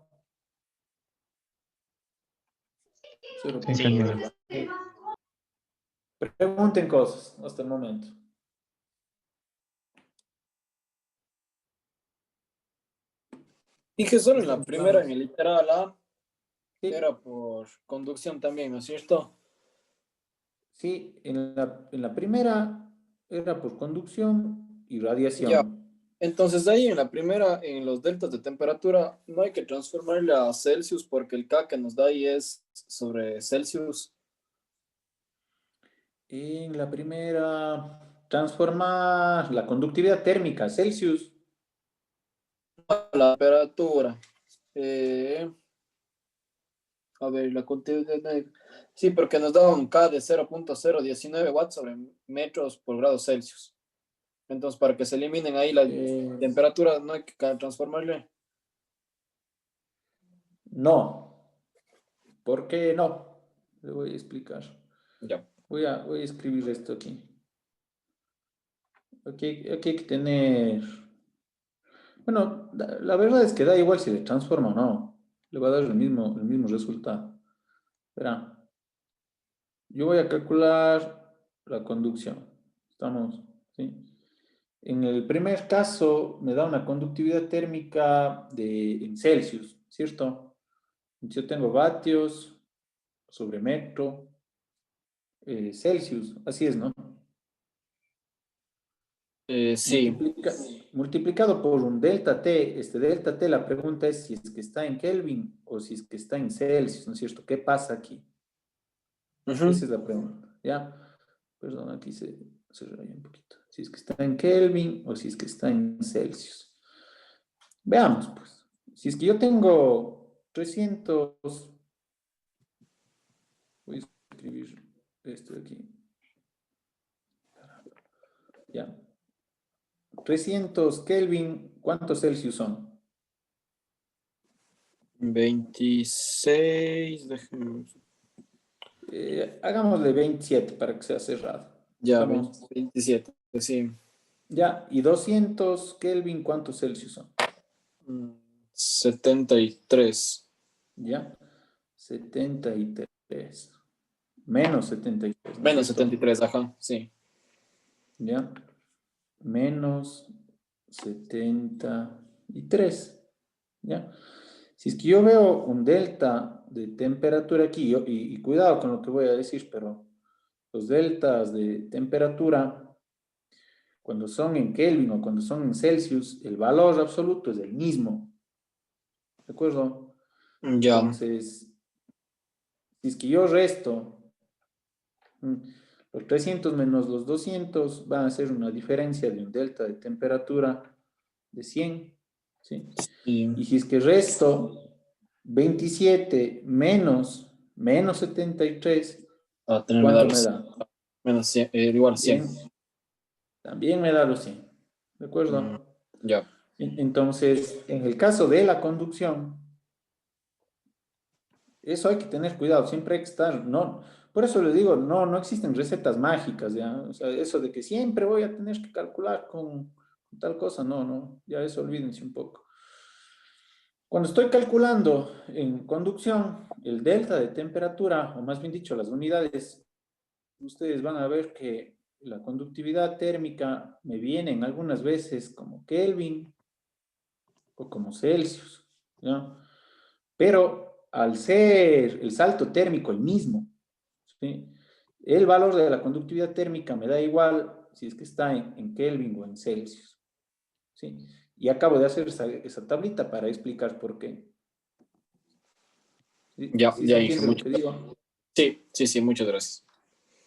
Speaker 8: Sí.
Speaker 2: Pregunten cosas hasta el momento.
Speaker 3: Y que solo en la primera, en el literal A,
Speaker 2: Sí.
Speaker 3: era por conducción también, ¿no es cierto?
Speaker 2: Sí, en la primera era por conducción y radiación.
Speaker 3: Ya. Entonces de ahí en la primera, en los deltas de temperatura, no hay que transformarle a Celsius porque el K que nos da ahí es sobre Celsius.
Speaker 2: En la primera, transformar la conductividad térmica a Celsius.
Speaker 3: La temperatura. A ver, la conductividad. Sí, porque nos da un K de 0.019 watts sobre metros por grado Celsius. Entonces, para que se eliminen ahí la temperatura, no hay que transformarle.
Speaker 2: No. ¿Por qué no? Le voy a explicar.
Speaker 3: Ya.
Speaker 2: Voy a escribir esto aquí. Aquí hay que tener... Bueno, la verdad es que da igual si le transforma o no. Le va a dar el mismo resultado. Verá. Yo voy a calcular la conducción. ¿Estamos? ¿Sí? En el primer caso me da una conductividad térmica en Celsius, ¿cierto? Yo tengo vatios sobre metro, Celsius, así es, ¿no?
Speaker 3: Sí.
Speaker 2: Multiplicado por un delta T. Este delta T, la pregunta es si es que está en Kelvin o si es que está en Celsius, ¿no es cierto? ¿Qué pasa aquí? Esa es la pregunta, ¿ya? Perdón, aquí se raya un poquito. Si es que está en Kelvin o si es que está en Celsius. Veamos, pues. Si es que yo tengo 300... Voy a escribir esto de aquí. Ya. 300 Kelvin, ¿cuántos Celsius son?
Speaker 3: 26.
Speaker 2: Hagámosle 27 para que sea cerrado.
Speaker 3: Ya,
Speaker 2: ¿Estamos?
Speaker 3: 27, sí.
Speaker 2: Ya, y 200 Kelvin, ¿cuántos Celsius son?
Speaker 3: 73.
Speaker 2: Ya, 73. Menos 73. ¿no?
Speaker 3: Menos 73, ajá, sí.
Speaker 2: Ya, menos 73. ¿Ya? Si es que yo veo un delta de temperatura aquí, y cuidado con lo que voy a decir, pero los deltas de temperatura, cuando son en Kelvin o cuando son en Celsius, el valor absoluto es el mismo. ¿De acuerdo?
Speaker 3: Ya.
Speaker 2: Entonces, si es que yo resto los 300 menos los 200, van a ser una diferencia de un delta de temperatura de 100. ¿Sí?
Speaker 3: Sí.
Speaker 2: Y si es que resto 27 menos 73, ¿cuánto me da?
Speaker 3: Menos 100, igual a 100.
Speaker 2: También me da los 100. ¿De acuerdo?
Speaker 3: Ya.
Speaker 2: Entonces, en el caso de la conducción, eso hay que tener cuidado, siempre hay que estar, no, por eso les digo, no existen recetas mágicas, ¿ya? O sea, eso de que siempre voy a tener que calcular con tal cosa, no, ya eso olvídense un poco. Cuando estoy calculando en conducción el delta de temperatura, o más bien dicho, las unidades, ustedes van a ver que la conductividad térmica me vienen algunas veces como Kelvin o como Celsius, ¿ya? Pero al ser el salto térmico el mismo, ¿sí? El valor de la conductividad térmica me da igual si es que está en Kelvin o en Celsius, ¿sí? Y acabo de hacer esa tablita para explicar por qué. ¿Sí?
Speaker 3: Ya,
Speaker 2: ¿Sí
Speaker 3: ya,
Speaker 2: se
Speaker 3: Inge,
Speaker 2: entiende lo que digo?
Speaker 3: Sí, muchas gracias.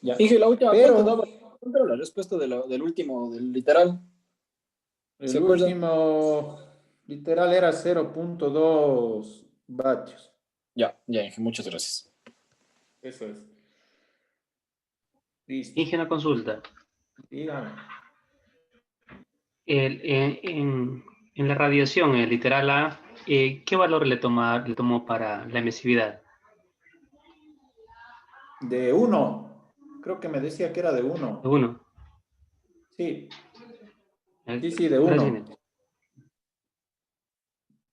Speaker 2: Ya.
Speaker 3: Inge, la última,
Speaker 2: Pero,
Speaker 3: ¿cuánto daba? ¿Cuánto era la respuesta del último, del literal? ¿Se
Speaker 2: el
Speaker 3: acuerda?
Speaker 2: último literal era 0.2 vatios.
Speaker 3: Ya, Inge, muchas gracias.
Speaker 2: Eso es. Listo.
Speaker 8: Inge, una consulta.
Speaker 2: Dígame.
Speaker 8: En la radiación, el literal A, ¿qué valor le tomó para la emisividad?
Speaker 2: De 1. Creo que me decía que era de 1.
Speaker 8: ¿De 1?
Speaker 2: Sí. Sí, de 1.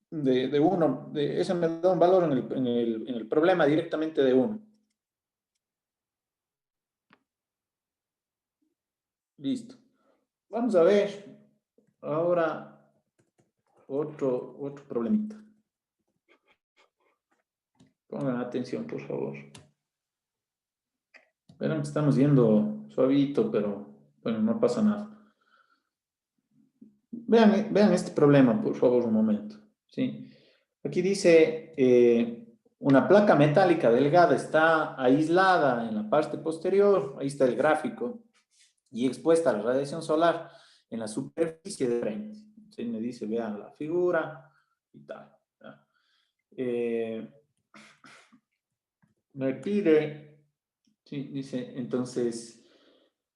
Speaker 2: de 1. Eso me da un valor en el problema directamente de 1. Listo. Vamos a ver ahora otro problemita. Pongan atención, por favor. Verán que estamos yendo suavito, pero bueno, no pasa nada. Vean este problema, por favor, un momento. ¿Sí? Aquí dice, una placa metálica delgada está aislada en la parte posterior, ahí está el gráfico, y expuesta a la radiación solar en la superficie de frente. ¿Sí? Me dice, vean la figura y tal. ¿Ya? Me pide, sí, dice, entonces,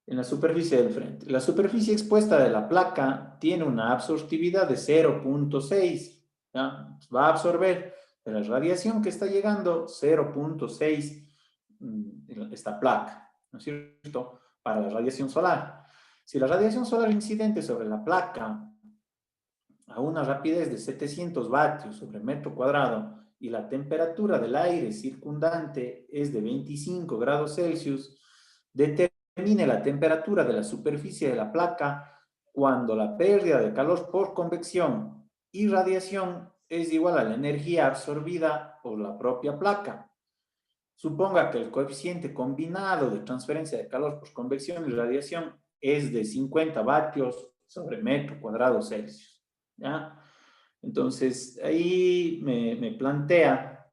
Speaker 2: en la superficie del frente. La superficie expuesta de la placa tiene una absortividad de 0.6. ¿Ya? Va a absorber de la radiación que está llegando 0.6 esta placa, ¿no es cierto? Para la radiación solar. Si la radiación solar incidente sobre la placa a una rapidez de 700 vatios sobre metro cuadrado y la temperatura del aire circundante es de 25 grados Celsius, determine la temperatura de la superficie de la placa cuando la pérdida de calor por convección y radiación es igual a la energía absorbida por la propia placa. Suponga que el coeficiente combinado de transferencia de calor por convección y radiación es de 50 vatios sobre metro cuadrado Celsius. ¿Ya? Entonces, ahí me plantea,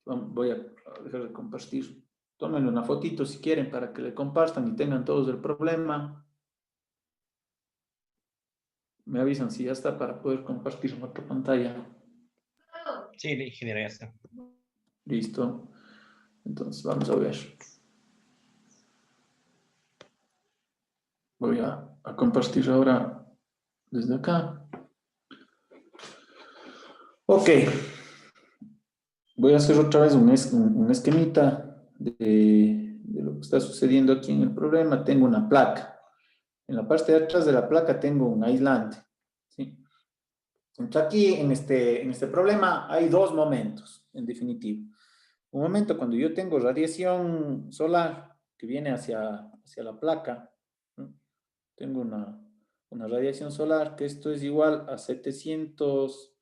Speaker 2: voy a dejar de compartir, tómenle una fotito si quieren para que le compartan y tengan todos el problema. Me avisan si ya está para poder compartir en otra pantalla.
Speaker 4: Sí, ingeniero, ya está.
Speaker 2: Listo. Entonces, vamos a ver. Voy a compartir ahora desde acá. Ok. Voy a hacer otra vez un esquemita de lo que está sucediendo aquí en el problema. Tengo una placa. En la parte de atrás de la placa tengo un aislante. ¿Sí? Entonces aquí en este problema hay dos momentos, en definitiva. Un momento cuando yo tengo radiación solar que viene hacia la placa. ¿No? Tengo una radiación solar que esto es igual a 700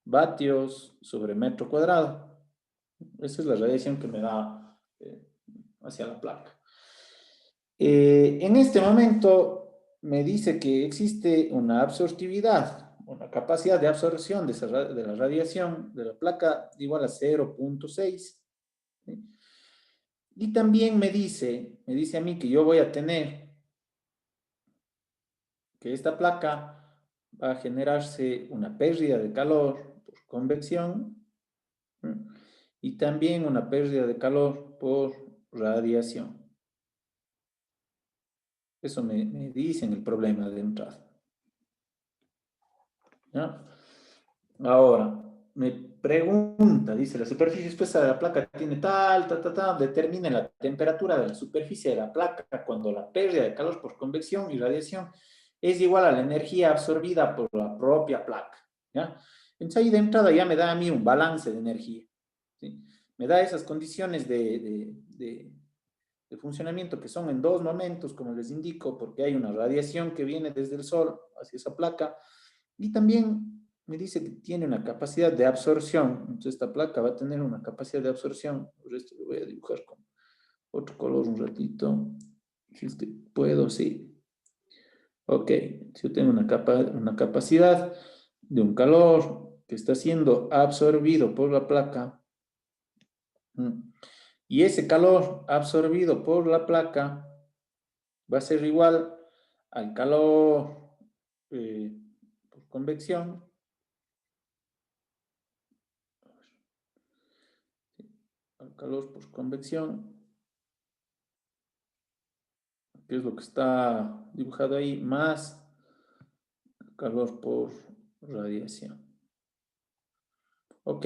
Speaker 2: vatios sobre metro cuadrado. Esa es la radiación que me da hacia la placa. En este momento me dice que existe una absortividad, una capacidad de absorción de la radiación de la placa igual a 0.6. ¿Sí? Y también me dice a mí que yo voy a tener que esta placa va a generarse una pérdida de calor por convección, ¿sí? Y también una pérdida de calor por radiación. Eso me dice en el problema de entrada. ¿Ya? Ahora, me pregunta, dice, la superficie expuesta de la placa tiene tal, determine la temperatura de la superficie de la placa cuando la pérdida de calor por convección y radiación es igual a la energía absorbida por la propia placa. ¿Ya? Entonces ahí de entrada ya me da a mí un balance de energía. ¿Sí? Me da esas condiciones de funcionamiento que son en dos momentos, como les indico, porque hay una radiación que viene desde el sol hacia esa placa y también me dice que tiene una capacidad de absorción. Entonces esta placa va a tener una capacidad de absorción. Por esto lo voy a dibujar con otro color un ratito. Si es que puedo, sí. Ok, si yo tengo una capacidad de un calor que está siendo absorbido por la placa. Y ese calor absorbido por la placa va a ser igual al calor por convección. Al calor por convección, que es lo que está dibujado ahí, más calor por radiación. Ok,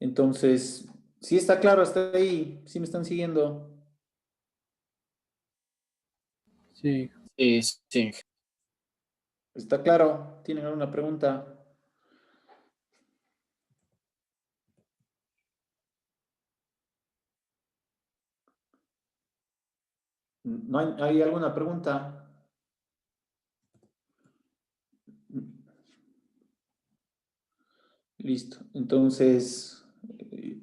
Speaker 2: entonces, ¿sí está claro hasta ahí? ¿Sí me están siguiendo?
Speaker 3: Sí. Sí, sí.
Speaker 2: ¿Está claro? ¿Tienen alguna pregunta? ¿No hay alguna pregunta? Listo. Entonces,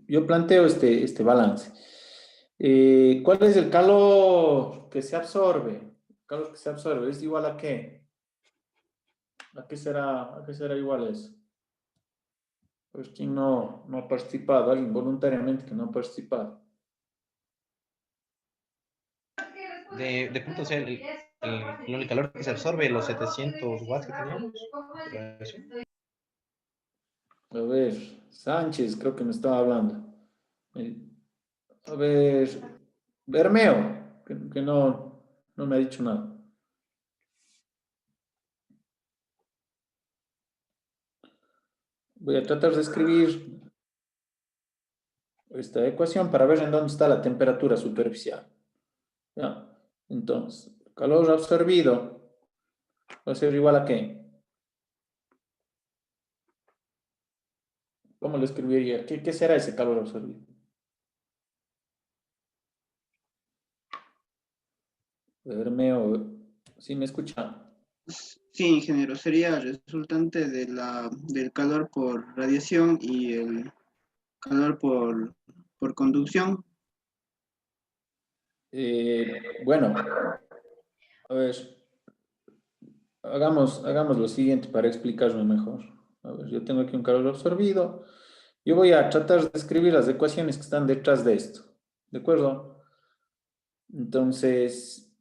Speaker 2: yo planteo este balance. ¿Cuál es el calor que se absorbe? El calor que se absorbe es igual a qué? ¿A qué será igual eso? Pues quien no ha participado, alguien voluntariamente que no ha participado.
Speaker 4: De pronto, o sea, el calor que se absorbe, los 700 watts que teníamos.
Speaker 2: A ver, Sánchez creo que me estaba hablando. A ver, Bermeo, que no me ha dicho nada. Voy a tratar de escribir esta ecuación para ver en dónde está la temperatura superficial. ¿Ya? Entonces, calor absorbido va a ser igual a ¿qué? ¿Cómo lo escribiría? ¿Qué será ese calor absorbido? Bermeo, ¿sí me escucha?
Speaker 16: Sí, ingeniero, sería resultante del calor por radiación y el calor por conducción.
Speaker 2: Bueno, a ver, hagamos lo siguiente para explicarme mejor. A ver, yo tengo aquí un calor absorbido. Yo voy a tratar de escribir las ecuaciones que están detrás de esto. ¿De acuerdo? Entonces,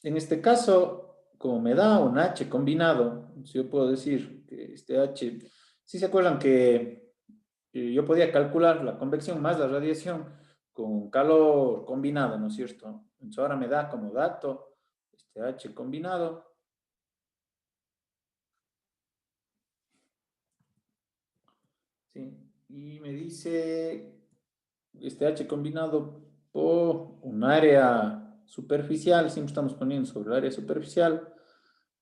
Speaker 2: en este caso, como me da un H combinado, yo puedo decir que este H, ¿sí se acuerdan que yo podía calcular la convección más la radiación con calor combinado, ¿no es cierto? Entonces ahora me da como dato este H combinado. ¿Sí? Y me dice este H combinado por un área superficial, siempre estamos poniendo sobre el área superficial,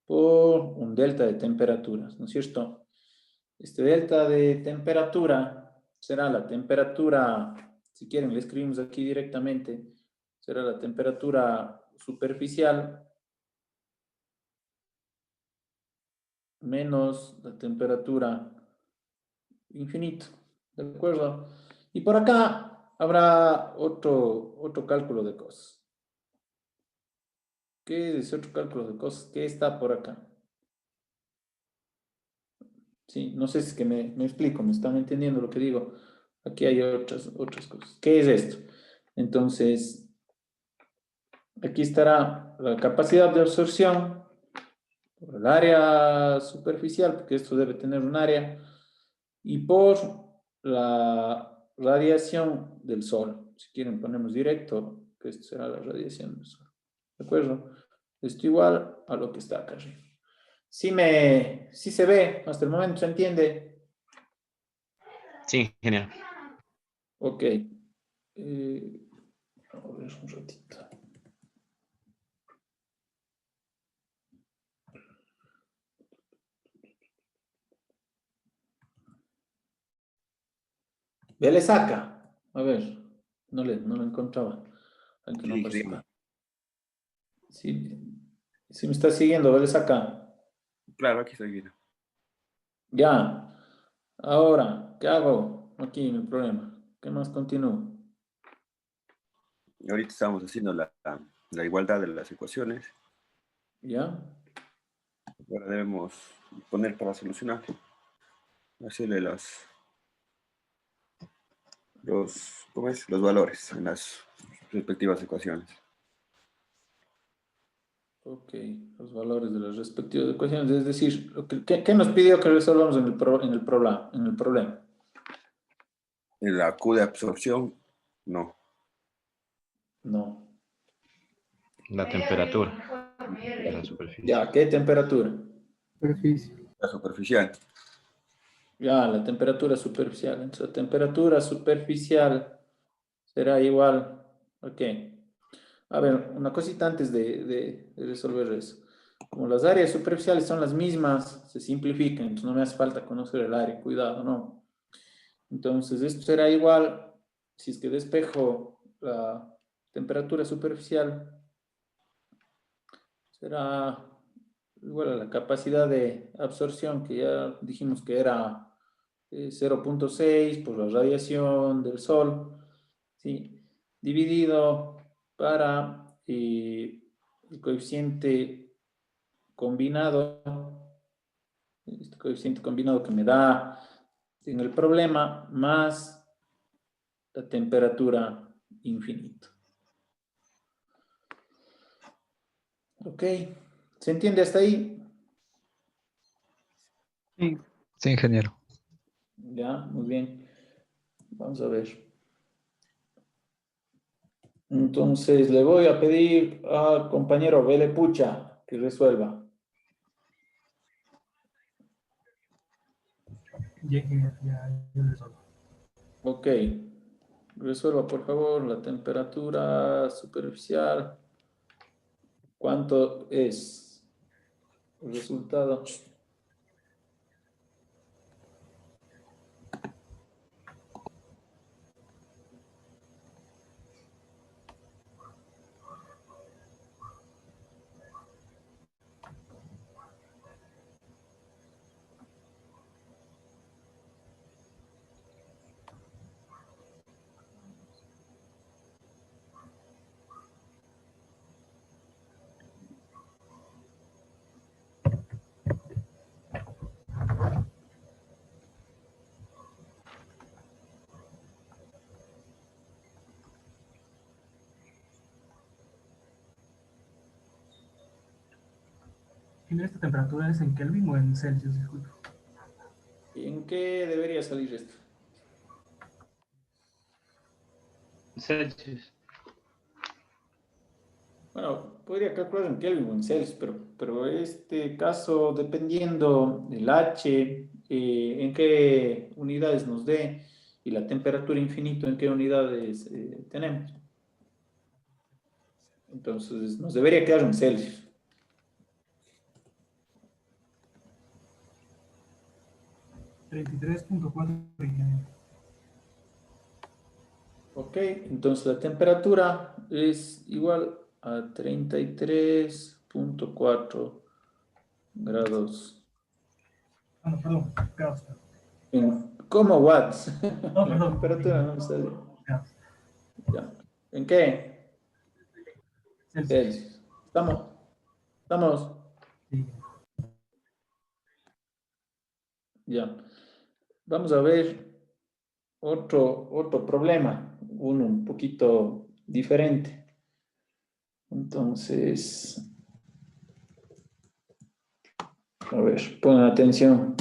Speaker 2: por un delta de temperaturas, ¿no es cierto? Este delta de temperatura será la temperatura, si quieren le escribimos aquí directamente, será la temperatura superficial menos la temperatura infinita, ¿de acuerdo? Y por acá habrá otro cálculo de cosas. ¿Qué es ese otro cálculo de cosas? ¿Qué está por acá? Sí, no sé si es que me explico, me están entendiendo lo que digo. Aquí hay otras cosas. ¿Qué es esto? Entonces, aquí estará la capacidad de absorción por el área superficial, porque esto debe tener un área, y por la radiación del Sol. Si quieren ponemos directo, que esto será la radiación del Sol. ¿De acuerdo? Esto igual a lo que está acá arriba. Sí se ve, hasta el momento se entiende.
Speaker 4: Sí, genial.
Speaker 2: Ok. A ver un ratito. Vélez saca. A ver, no lo encontraba. Al que no
Speaker 5: Sí,
Speaker 2: participa. Sí me está siguiendo, Vélez saca.
Speaker 5: Claro, aquí estoy viendo.
Speaker 2: Ya. Ahora, ¿qué hago? Aquí mi problema. ¿Qué más continúo?
Speaker 5: Ahorita estamos haciendo la igualdad de las ecuaciones.
Speaker 2: ¿Ya?
Speaker 5: Ahora debemos poner para solucionar. Hacerle ¿cómo es? Los valores en las respectivas ecuaciones.
Speaker 2: Ok, los valores de las respectivas ecuaciones. Es decir, ¿qué nos pidió que resolvamos en el problema?
Speaker 5: En la Q de absorción, no.
Speaker 2: No.
Speaker 4: La temperatura de la superficie.
Speaker 2: Ya, ¿qué temperatura?
Speaker 5: La superficial.
Speaker 2: Ya, la temperatura superficial. Entonces, la temperatura superficial será igual a qué? A ver, una cosita antes de resolver eso. Como las áreas superficiales son las mismas, se simplifican, entonces no me hace falta conocer el área, cuidado, ¿no? Entonces, esto será igual, si es que despejo la temperatura superficial, será igual a la capacidad de absorción que ya dijimos que era 0.6 por la radiación del Sol, ¿sí? Dividido para el coeficiente combinado, este coeficiente combinado que me da en el problema, más la temperatura infinita. Ok, ¿se entiende hasta ahí?
Speaker 6: Sí.
Speaker 10: Sí, ingeniero.
Speaker 2: Ya, muy bien. Vamos a ver. Entonces, le voy a pedir al compañero Vele Pucha que resuelva.
Speaker 17: Ya, yo resuelvo.
Speaker 2: Ok. Resuelva, por favor, la temperatura superficial. ¿Cuánto es el resultado?
Speaker 17: ¿Tiene esta temperatura es en Kelvin o en Celsius? Disculpe.
Speaker 2: ¿En qué debería salir esto?
Speaker 8: Celsius.
Speaker 2: Bueno, podría calcular en Kelvin o en Celsius, pero este caso, dependiendo del H, en qué unidades nos dé, y la temperatura infinita, en qué unidades tenemos. Entonces, nos debería quedar en Celsius.
Speaker 17: $33.4.
Speaker 2: Ok, entonces la temperatura es igual a 33.4 grados.
Speaker 17: Ah, no, perdón, grados.
Speaker 2: ¿Cómo watts?
Speaker 17: No,
Speaker 2: La
Speaker 17: perdón.
Speaker 2: temperatura no me sale.
Speaker 17: Grados.
Speaker 2: Ya. ¿En qué? Celsius. ¿Estamos? ¿Estamos?
Speaker 17: Sí.
Speaker 2: Ya. Vamos a ver otro problema, uno un poquito diferente. Entonces, a ver, pongan atención.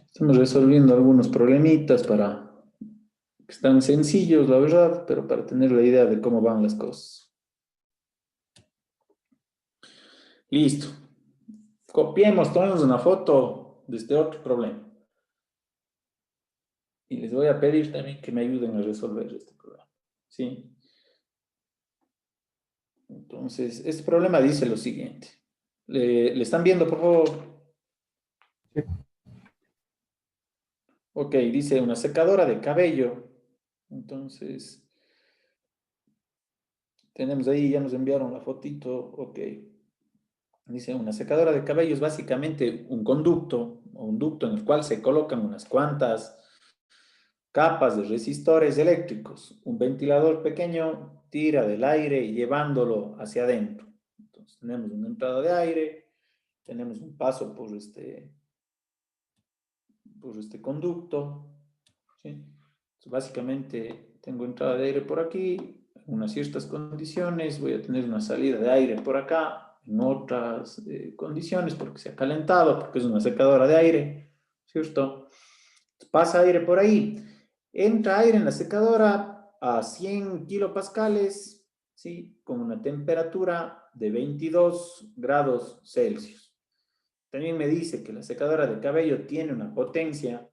Speaker 2: Estamos resolviendo algunos problemitas que están sencillos, la verdad, pero para tener la idea de cómo van las cosas. Listo. Copiemos, tomemos una foto de este otro problema. Y les voy a pedir también que me ayuden a resolver este problema. ¿Sí? Entonces, este problema dice lo siguiente. ¿Le están viendo, por favor?
Speaker 17: Sí.
Speaker 2: Ok, dice una secadora de cabello. Entonces, tenemos ahí, ya nos enviaron la fotito. Ok. Dice, una secadora de cabello es básicamente un conducto o un ducto en el cual se colocan unas cuantas capas de resistores eléctricos. Un ventilador pequeño tira del aire llevándolo hacia adentro. Entonces, tenemos una entrada de aire, tenemos un paso por este conducto. ¿Sí? Entonces, básicamente, tengo entrada de aire por aquí, en unas ciertas condiciones, voy a tener una salida de aire por acá, en otras condiciones, porque se ha calentado, porque es una secadora de aire, ¿cierto? Pasa aire por ahí, entra aire en la secadora a 100 kilopascales, ¿sí? Con una temperatura de 22 grados Celsius. También me dice que la secadora de cabello tiene una potencia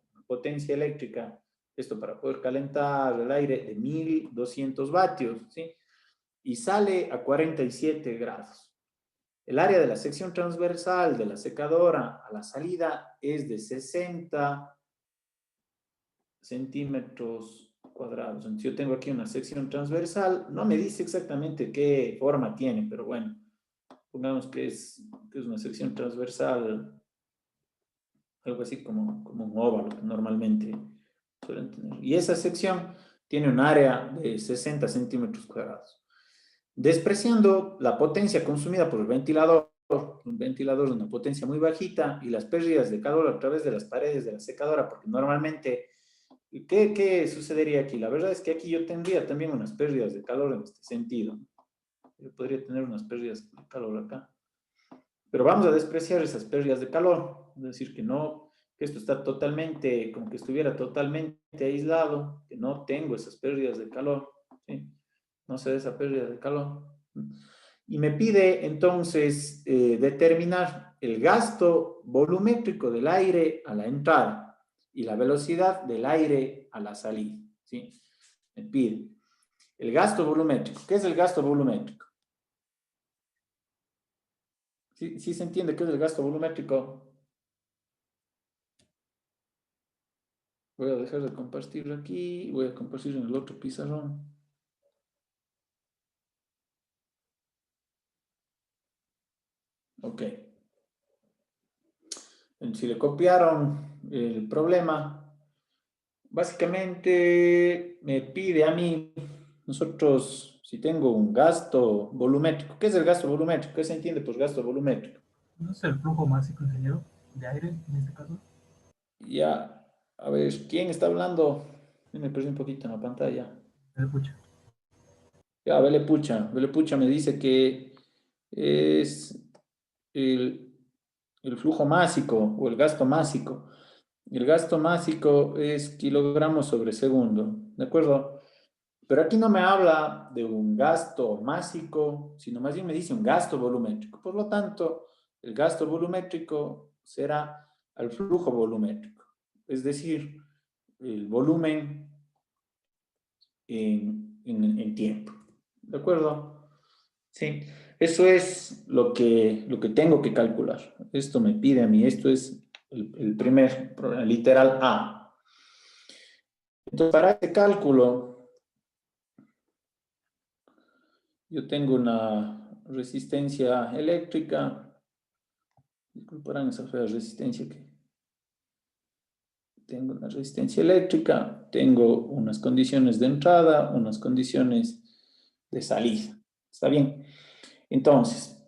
Speaker 2: eléctrica, esto para poder calentar el aire, de 1200 vatios, ¿sí? Y sale a 47 grados. El área de la sección transversal de la secadora a la salida es de 60 centímetros cuadrados. Entonces yo tengo aquí una sección transversal, no me dice exactamente qué forma tiene, pero bueno, Pongamos que es una sección transversal, algo así como un óvalo que normalmente suelen tener. Y esa sección tiene un área de 60 centímetros cuadrados. Despreciando la potencia consumida por el ventilador, un ventilador de una potencia muy bajita, y las pérdidas de calor a través de las paredes de la secadora, porque normalmente, ¿qué sucedería aquí? La verdad es que aquí yo tendría también unas pérdidas de calor en este sentido. Yo podría tener unas pérdidas de calor acá. Pero vamos a despreciar esas pérdidas de calor, es decir, que no, que esto está totalmente, como que estuviera totalmente aislado, que no tengo esas pérdidas de calor, ¿sí? No se da esa pérdida de calor. Y me pide entonces determinar el gasto volumétrico del aire a la entrada y la velocidad del aire a la salida, ¿sí? Me pide el gasto volumétrico. ¿Qué es el gasto volumétrico? ¿Sí se entiende qué es el gasto volumétrico? Voy a dejar de compartir aquí, voy a compartir en el otro pizarrón. Ok. Si le copiaron el problema, básicamente me pide a mí, nosotros, si tengo un gasto volumétrico, ¿qué es el gasto volumétrico? ¿Qué se entiende por gasto volumétrico?
Speaker 17: ¿No es el flujo másico, ingeniero, de aire en este caso?
Speaker 2: Ya, a ver, ¿quién está hablando? Me perdí un poquito en la pantalla.
Speaker 17: Pucha.
Speaker 2: Ya, Vele Pucha me dice que es el flujo másico o el gasto másico. El gasto másico es kilogramos sobre segundo, ¿de acuerdo? Pero aquí no me habla de un gasto másico, sino más bien me dice un gasto volumétrico. Por lo tanto, el gasto volumétrico será al flujo volumétrico, es decir, el volumen en tiempo. ¿De acuerdo? Sí, eso es lo que tengo que calcular. Esto me pide a mí, esto es el primer problema, literal A. Entonces, para este cálculo, yo tengo una resistencia eléctrica. Disculparán esa fea resistencia que tengo. Una resistencia eléctrica, tengo unas condiciones de entrada, unas condiciones de salida. ¿Está bien? Entonces,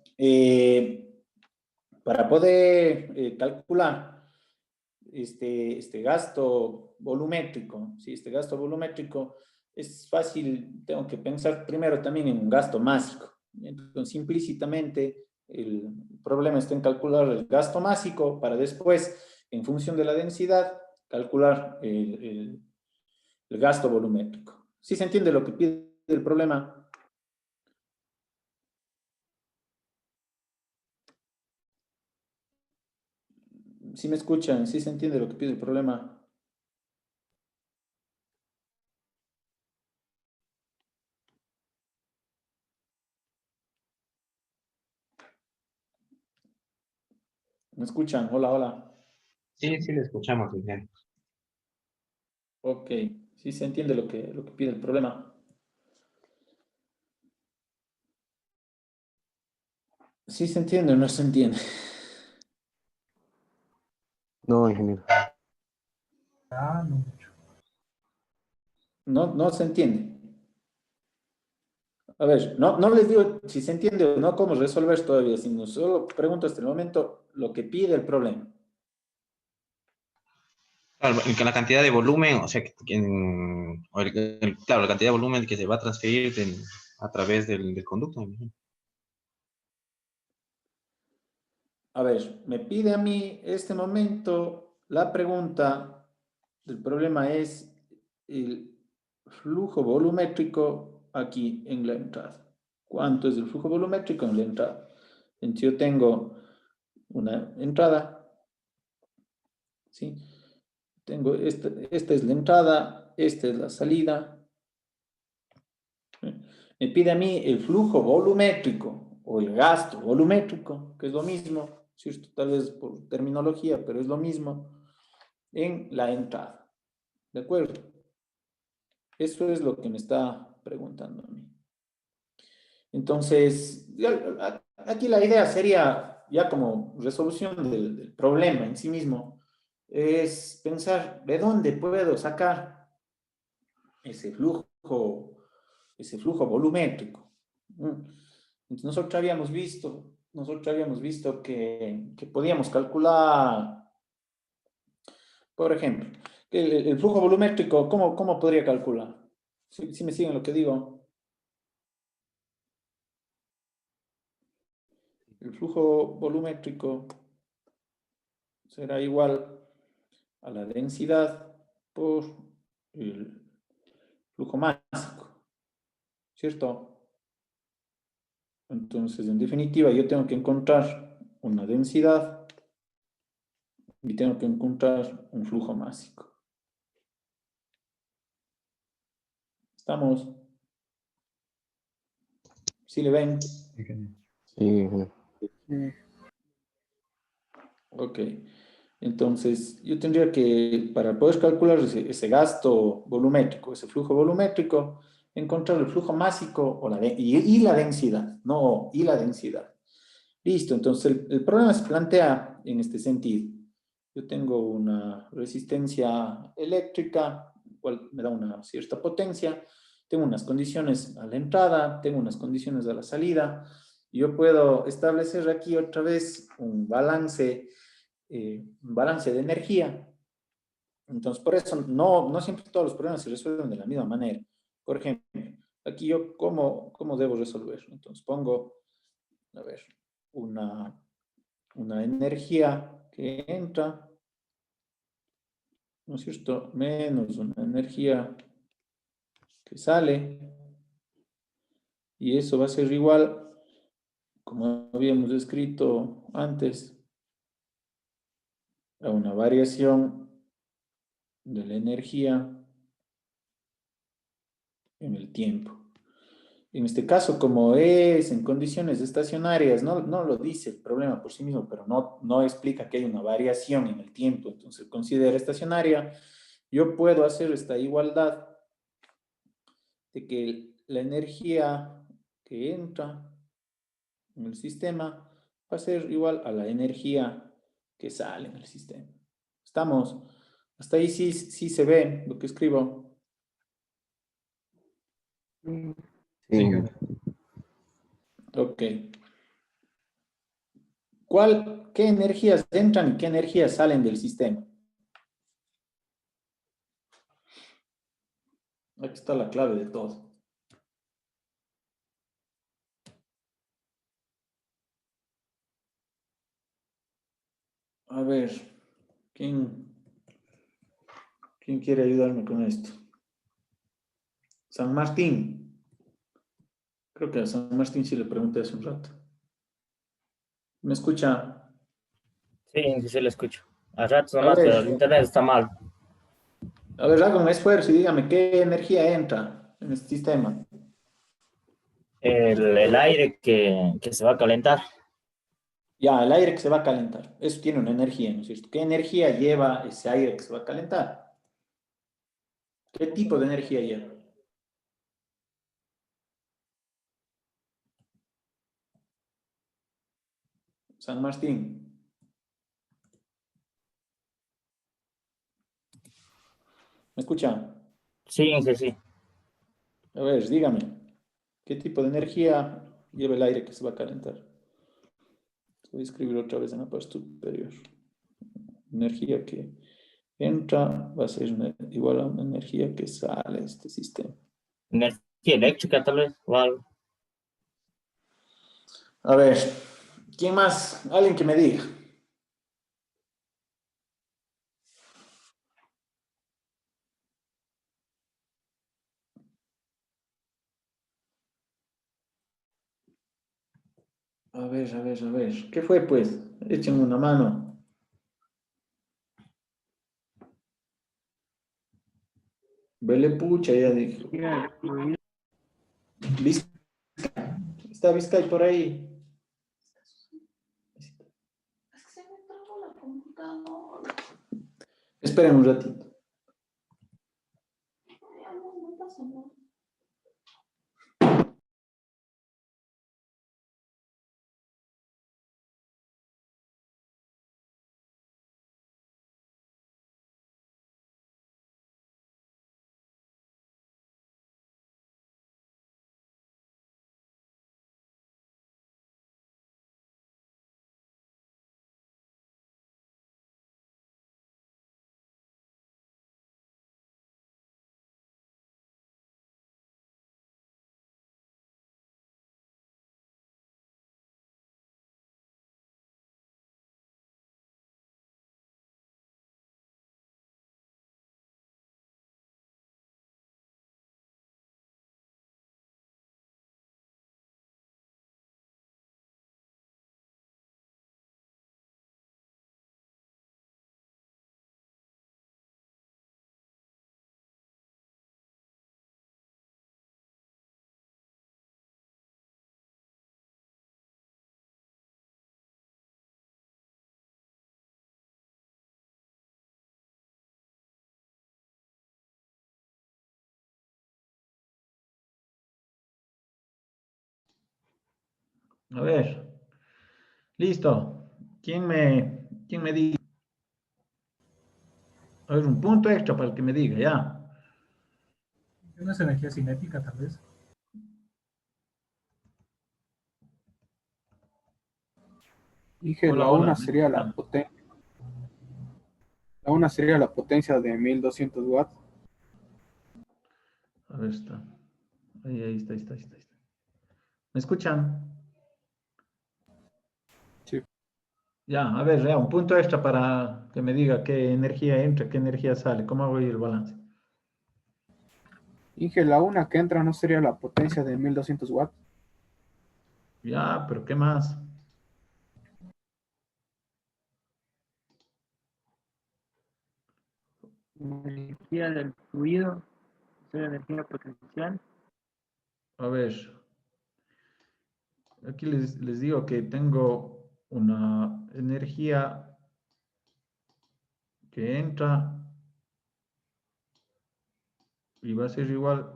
Speaker 2: para poder calcular este gasto volumétrico, ¿sí? Este gasto volumétrico es fácil, tengo que pensar primero también en un gasto másico. Entonces, implícitamente, el problema está en calcular el gasto másico para después, en función de la densidad, calcular el gasto volumétrico. ¿Sí se entiende lo que pide el problema? ¿Sí me escuchan? ¿Sí se entiende lo que pide el problema? ¿Me escuchan? Hola, hola.
Speaker 4: Sí, sí, le escuchamos, ingeniero.
Speaker 2: Ok, sí se entiende lo que pide el problema. ¿Sí se entiende o no se entiende?
Speaker 7: No, ingeniero.
Speaker 17: No mucho.
Speaker 2: No se entiende. A ver, no les digo si se entiende o no cómo resolver todavía, sino solo pregunto hasta el momento lo que pide el problema.
Speaker 4: Claro, la cantidad de volumen, o sea, claro, la cantidad de volumen que se va a transferir a través del conducto.
Speaker 2: A ver, me pide a mí este momento la pregunta del problema es el flujo volumétrico aquí en la entrada. ¿Cuánto es el flujo volumétrico en la entrada? Entonces yo tengo una entrada, ¿sí? Tengo esta es la entrada, esta es la salida. Me pide a mí el flujo volumétrico o el gasto volumétrico, que es lo mismo, ¿cierto? Tal vez por terminología, pero es lo mismo en la entrada. ¿De acuerdo? Eso es lo que me está preguntando a mí. Entonces, aquí la idea sería, ya como resolución del problema en sí mismo, es pensar de dónde puedo sacar ese flujo volumétrico. Entonces, nosotros habíamos visto que podíamos calcular, por ejemplo, que el flujo volumétrico, ¿cómo podría calcular? Si me siguen lo que digo. El flujo volumétrico será igual a la densidad por el flujo másico, ¿cierto? Entonces, en definitiva, yo tengo que encontrar una densidad y tengo que encontrar un flujo másico. ¿Estamos? ¿Sí le ven?
Speaker 7: Sí.
Speaker 2: Ok. Entonces, yo tendría que, para poder calcular ese gasto volumétrico, ese flujo volumétrico, encontrar el flujo másico y la densidad, y la densidad. Listo, entonces el problema se plantea en este sentido. Yo tengo una resistencia eléctrica, cual me da una cierta potencia, tengo unas condiciones a la entrada, tengo unas condiciones a la salida, y yo puedo establecer aquí otra vez un balance de energía. Entonces, por eso no siempre todos los problemas se resuelven de la misma manera. Por ejemplo, aquí yo, ¿cómo debo resolver? Entonces, pongo, a ver, una energía que entra, ¿no es cierto? Menos una energía que sale, y eso va a ser igual, como habíamos escrito antes, a una variación de la energía en el tiempo. En este caso, como es en condiciones estacionarias, no lo dice el problema por sí mismo, pero no explica que hay una variación en el tiempo, entonces considera estacionaria. Yo puedo hacer esta igualdad de que la energía que entra en el sistema va a ser igual a la energía que sale en el sistema. ¿Estamos? Hasta ahí sí se ve lo que escribo.
Speaker 7: Sí.
Speaker 2: Ok. ¿Qué energías entran y qué energías salen del sistema? Aquí está la clave de todo. A ver, ¿quién quiere ayudarme con esto? San Martín. Creo que a San Martín sí le pregunté hace un rato. ¿Me escucha?
Speaker 18: Sí, sí le escucho. A ratos
Speaker 2: A
Speaker 18: nomás, pero el
Speaker 2: ver,
Speaker 18: internet está mal.
Speaker 2: haga un esfuerzo y dígame qué energía entra en este sistema.
Speaker 18: El aire que se va a calentar.
Speaker 2: Ya, el aire que se va a calentar. Eso tiene una energía, ¿no es cierto? ¿Qué energía lleva ese aire que se va a calentar? ¿Qué tipo de energía lleva? San Martín. ¿Me escucha?
Speaker 18: Sí, sí, sí.
Speaker 2: A ver, dígame, ¿qué tipo de energía lleva el aire que se va a calentar? Voy a escribir otra vez en la parte superior. Energía que entra va a ser igual a una energía que sale de este sistema.
Speaker 18: Energía eléctrica, tal vez, o algo.
Speaker 2: A ver, ¿quién más? Alguien que me diga. A ver. ¿Qué fue, pues? Échenme una mano. Vele pucha, ya dijo. ¿Está Vizcay por ahí? Esperen un ratito.
Speaker 1: A ver. Listo. ¿Quién me diga? A ver, un punto extra para el que me diga, ya.
Speaker 17: ¿No es energía cinética, tal vez?
Speaker 19: Dije,
Speaker 1: Hola,
Speaker 19: la
Speaker 1: hola.
Speaker 19: una sería la potencia. La una sería la potencia de 1200 watts.
Speaker 1: A ver, está. Ahí está. ¿Me escuchan?
Speaker 19: Sí.
Speaker 1: Ya, a ver, ya, un punto extra para que me diga qué energía entra, qué energía sale. ¿Cómo hago ahí el balance?
Speaker 19: Dije, la una que entra no sería la potencia de 1200 watts.
Speaker 1: Ya, pero ¿qué más?
Speaker 6: Energía del fluido, es la energía potencial.
Speaker 1: A ver. Aquí les digo que tengo una energía que entra y va a ser igual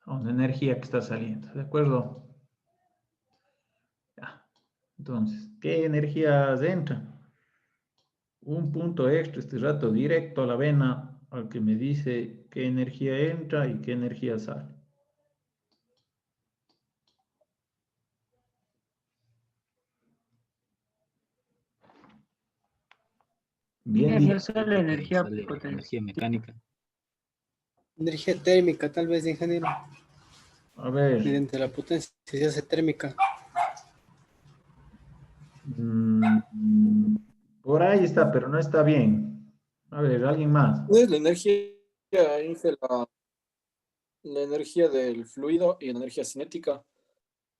Speaker 1: a una energía que está saliendo, ¿de acuerdo? Ya. Entonces, ¿qué energías entran? Un punto extra este rato directo a la vena al que me dice qué energía entra y qué energía sale. Bien
Speaker 6: Energía
Speaker 1: dicho.
Speaker 6: sale, energía
Speaker 12: Sale
Speaker 6: potencial.
Speaker 12: energía mecánica.
Speaker 20: Energía térmica, tal vez, ingeniero.
Speaker 1: A ver.
Speaker 20: Mediante la potencia se hace térmica.
Speaker 1: Por ahí está, pero no está bien. A ver, ¿alguien más?
Speaker 3: ¿No es la energía, Inge, la energía del fluido y la energía cinética?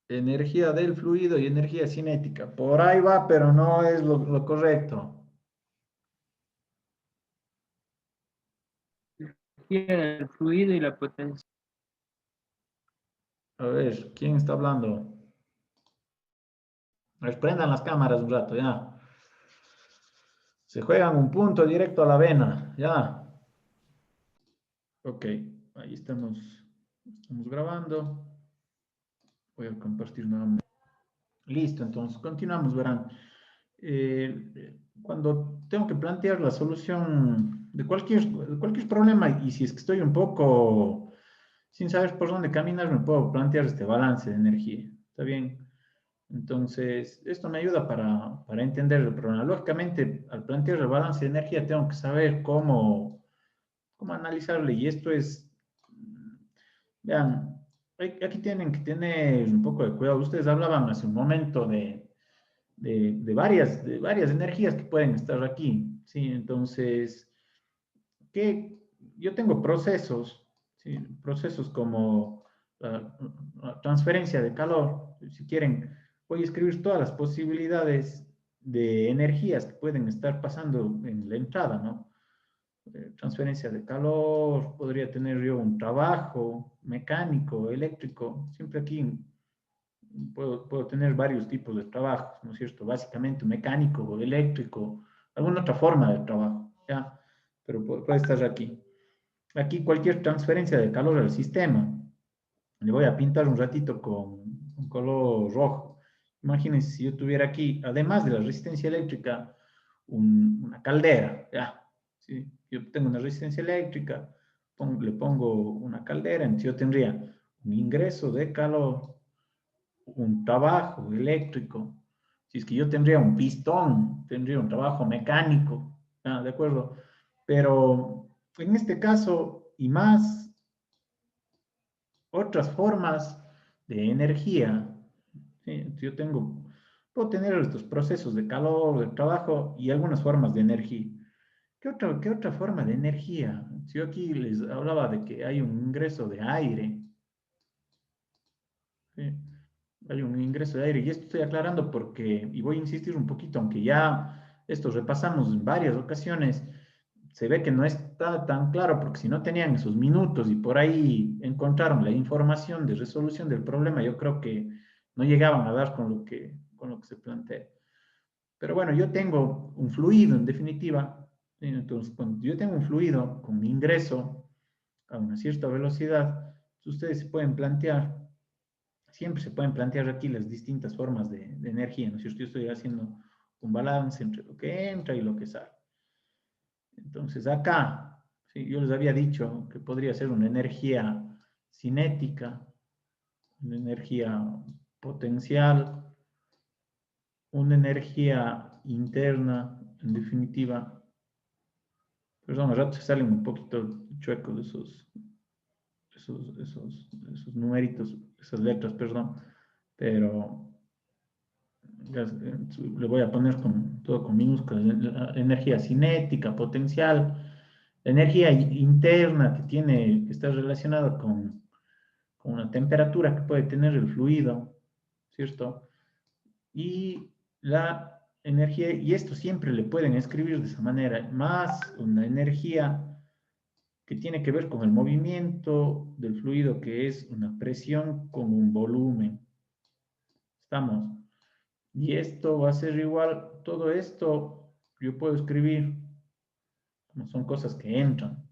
Speaker 1: Energía del fluido y energía cinética. Por ahí va, pero no es lo correcto.
Speaker 6: Energía del fluido y la potencia.
Speaker 1: A ver, ¿quién está hablando? A ver, prendan las cámaras un rato, ya. Se juegan un punto directo a la vena, ya. Ok, ahí estamos grabando. Voy a compartir nuevamente. Listo, entonces continuamos, verán. Cuando tengo que plantear la solución de cualquier problema y si es que estoy un poco sin saber por dónde caminar, me puedo plantear este balance de energía. ¿Está bien? Entonces, esto me ayuda para entender el problema. Lógicamente, al plantear el balance de energía, tengo que saber cómo analizarle. Y esto es, vean, aquí tienen que tener un poco de cuidado. Ustedes hablaban hace un momento de varias energías que pueden estar aquí. ¿Sí? Entonces, yo tengo procesos, ¿sí? Procesos como la transferencia de calor. Si quieren, voy a escribir todas las posibilidades de energías que pueden estar pasando en la entrada, ¿no? Transferencia de calor, podría tener yo un trabajo mecánico, eléctrico. Siempre aquí puedo tener varios tipos de trabajos, ¿no es cierto? Básicamente mecánico, eléctrico, alguna otra forma de trabajo, ¿ya? Pero puede estar aquí. Aquí cualquier transferencia de calor al sistema, le voy a pintar un ratito con color rojo. Imagínense si yo tuviera aquí, además de la resistencia eléctrica, una caldera, ¿ya? ¿Sí? Yo tengo una resistencia eléctrica, le pongo una caldera, entonces yo tendría un ingreso de calor, un trabajo eléctrico. Si es que yo tendría un pistón, tendría un trabajo mecánico, ¿ya? ¿De acuerdo? Pero en este caso, y más otras formas de energía, ¿sí? Yo puedo tener estos procesos de calor, de trabajo y algunas formas de energía. ¿Qué otra forma de energía? Si yo aquí les hablaba de que hay un ingreso de aire, ¿sí? Hay un ingreso de aire, y esto estoy aclarando porque, y voy a insistir un poquito, aunque ya esto repasamos en varias ocasiones, se ve que no está tan claro, porque si no tenían esos minutos y por ahí encontraron la información de resolución del problema, yo creo que no llegaban a dar con lo que se plantea. Pero bueno, yo tengo un fluido en definitiva, ¿sí? Entonces cuando yo tengo un fluido con ingreso a una cierta velocidad, ustedes se pueden plantear siempre se pueden plantear aquí las distintas formas de energía, ¿no es cierto? Yo estoy haciendo un balance entre lo que entra y lo que sale. Entonces acá, ¿sí? Yo les había dicho que podría ser una energía cinética, una energía potencial, una energía interna, en definitiva. Perdón, al rato se salen un poquito chuecos de esos numeritos, esas letras, perdón, pero ya, le voy a poner todo con minúsculas, energía cinética, potencial, energía interna que está relacionada con una temperatura que puede tener el fluido, ¿cierto? Y la energía, y esto siempre le pueden escribir de esa manera, más una energía que tiene que ver con el movimiento del fluido, que es una presión con un volumen. ¿Estamos? Y esto va a ser igual, todo esto yo puedo escribir, como son cosas que entran.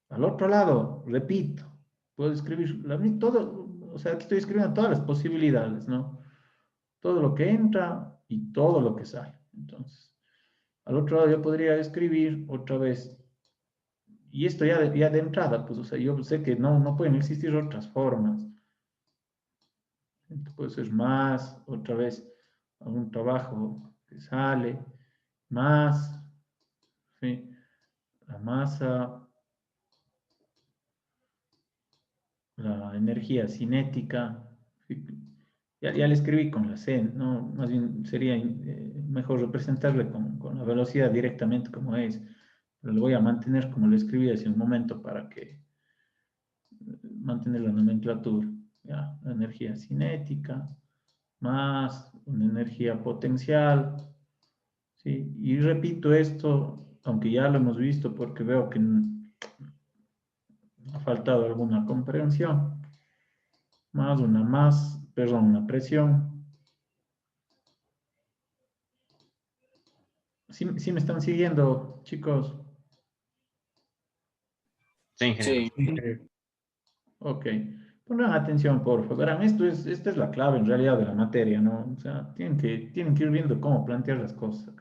Speaker 1: Al otro lado, repito, puedo escribir todo, o sea, aquí estoy escribiendo todas las posibilidades, ¿no? Todo lo que entra y todo lo que sale. Entonces, al otro lado yo podría escribir otra vez, y esto ya de entrada, pues, o sea, yo sé que no pueden existir otras formas. Entonces, puede ser más, otra vez, algún trabajo que sale, más, ¿sí? La masa, la energía cinética, ¿sí? Ya le escribí con la C, ¿no? Más bien sería mejor representarle con la velocidad directamente como es, pero le voy a mantener como lo escribí hace un momento para que mantener la nomenclatura. Ya, la energía cinética, más una energía potencial, ¿sí? Y repito esto, aunque ya lo hemos visto porque veo que ha faltado alguna comprensión, más una presión. ¿Sí me están siguiendo, chicos?
Speaker 4: Sí,
Speaker 3: Sí.
Speaker 1: Ok. Pongan atención, por favor. Verán, esta es la clave en realidad de la materia, ¿no? O sea, tienen que ir viendo cómo plantear las cosas.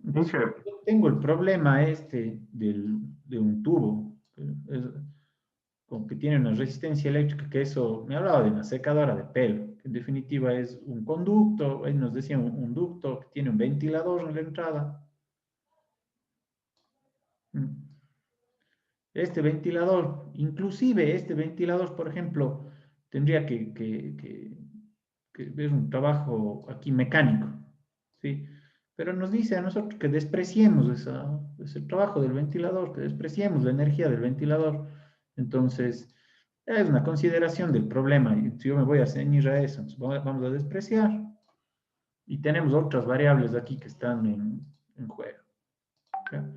Speaker 1: Entonces, yo tengo el problema de un tubo, que tiene una resistencia eléctrica, que eso, me hablaba de una secadora de pelo, que en definitiva es un conducto, ahí nos decía un ducto que tiene un ventilador en la entrada. Este ventilador, inclusive este ventilador, por ejemplo, tendría que ver un trabajo aquí mecánico, ¿sí? Pero nos dice a nosotros que despreciemos ese trabajo del ventilador, que despreciemos la energía del ventilador. Entonces, es una consideración del problema, y si yo me voy a ceñir a eso, entonces vamos a despreciar. Y tenemos otras variables aquí que están en juego. ¿Ya?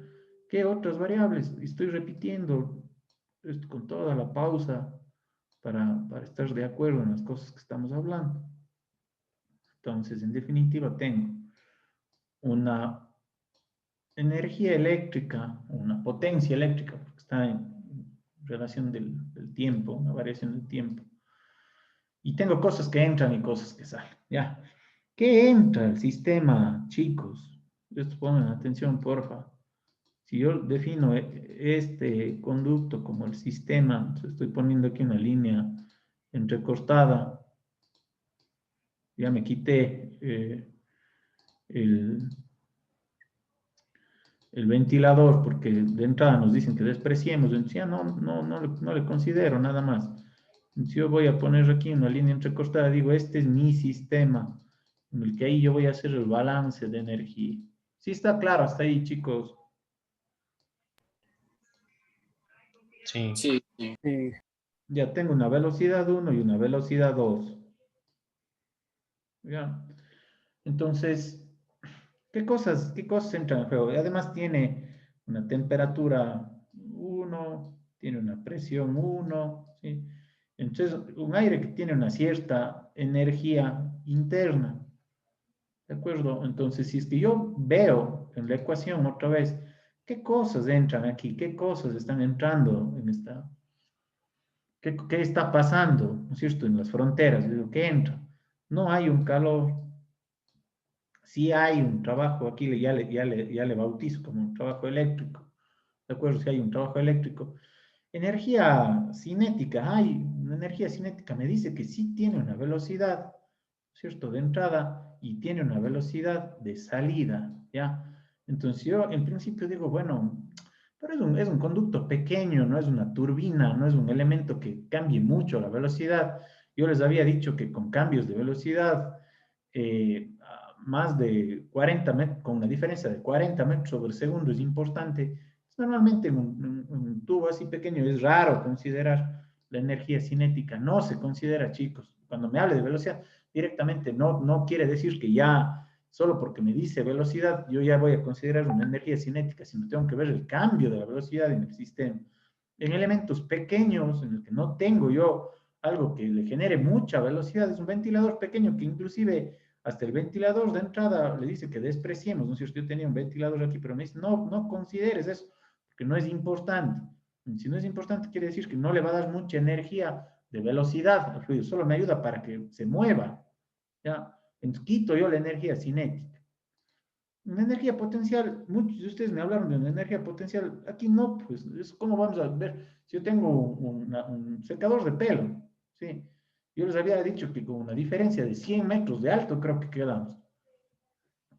Speaker 1: ¿Qué otras variables? Estoy repitiendo esto con toda la pausa para estar de acuerdo en las cosas que estamos hablando. Entonces, en definitiva, tengo una energía eléctrica, una potencia eléctrica, porque está en relación del tiempo, una variación del tiempo. Y tengo cosas que entran y cosas que salen. ¿Ya? ¿Qué entra al sistema, chicos? Esto pongan atención, porfa. Si yo defino este conducto como el sistema, estoy poniendo aquí una línea entrecortada, ya me quité el ventilador, porque de entrada nos dicen que despreciemos, entonces ya no le considero nada más. Entonces yo voy a poner aquí una línea entrecortada, digo, este es mi sistema, en el que ahí yo voy a hacer el balance de energía. ¿Sí está claro hasta ahí, chicos?
Speaker 4: Sí.
Speaker 3: Sí.
Speaker 1: Ya tengo una velocidad 1 y una velocidad 2. ¿Ya? Entonces, ¿qué cosas entran en juego? Además tiene una temperatura 1, tiene una presión 1, ¿sí? Entonces, un aire que tiene una cierta energía interna. ¿De acuerdo? Entonces, si es que yo veo en la ecuación otra vez, ¿qué cosas entran aquí? ¿Qué cosas están entrando en esta ¿Qué está pasando, ¿no es cierto?, en las fronteras? Le digo, ¿qué entra? No hay un calor. Sí hay un trabajo, aquí ya le bautizo como un trabajo eléctrico. ¿De acuerdo? Si hay un trabajo eléctrico. Energía cinética, hay una energía cinética, me dice que sí tiene una velocidad, ¿cierto?, de entrada y tiene una velocidad de salida, ¿ya? Entonces yo en principio digo, bueno, pero es un conducto pequeño, no es una turbina, no es un elemento que cambie mucho la velocidad. Yo les había dicho que con cambios de velocidad, más de 40 metros, con una diferencia de 40 metros sobre segundo es importante. Normalmente en un tubo así pequeño es raro considerar la energía cinética, no se considera, chicos. Cuando me hable de velocidad, directamente no quiere decir que ya, solo porque me dice velocidad, yo ya voy a considerar una energía cinética, sino tengo que ver el cambio de la velocidad en el sistema. En elementos pequeños, en el que no tengo yo algo que le genere mucha velocidad, es un ventilador pequeño que inclusive hasta el ventilador de entrada le dice que despreciemos, ¿no es cierto? Yo tenía un ventilador aquí, pero me dice, no consideres eso, porque no es importante. Si no es importante, quiere decir que no le va a dar mucha energía de velocidad al fluido, solo me ayuda para que se mueva, ¿ya? Entonces, quito yo la energía cinética. Una energía potencial, muchos de ustedes me hablaron de una energía potencial, aquí no, pues, es como vamos a ver, si yo tengo un secador de pelo, ¿sí? Yo les había dicho que con una diferencia de 100 metros de alto, creo que quedamos.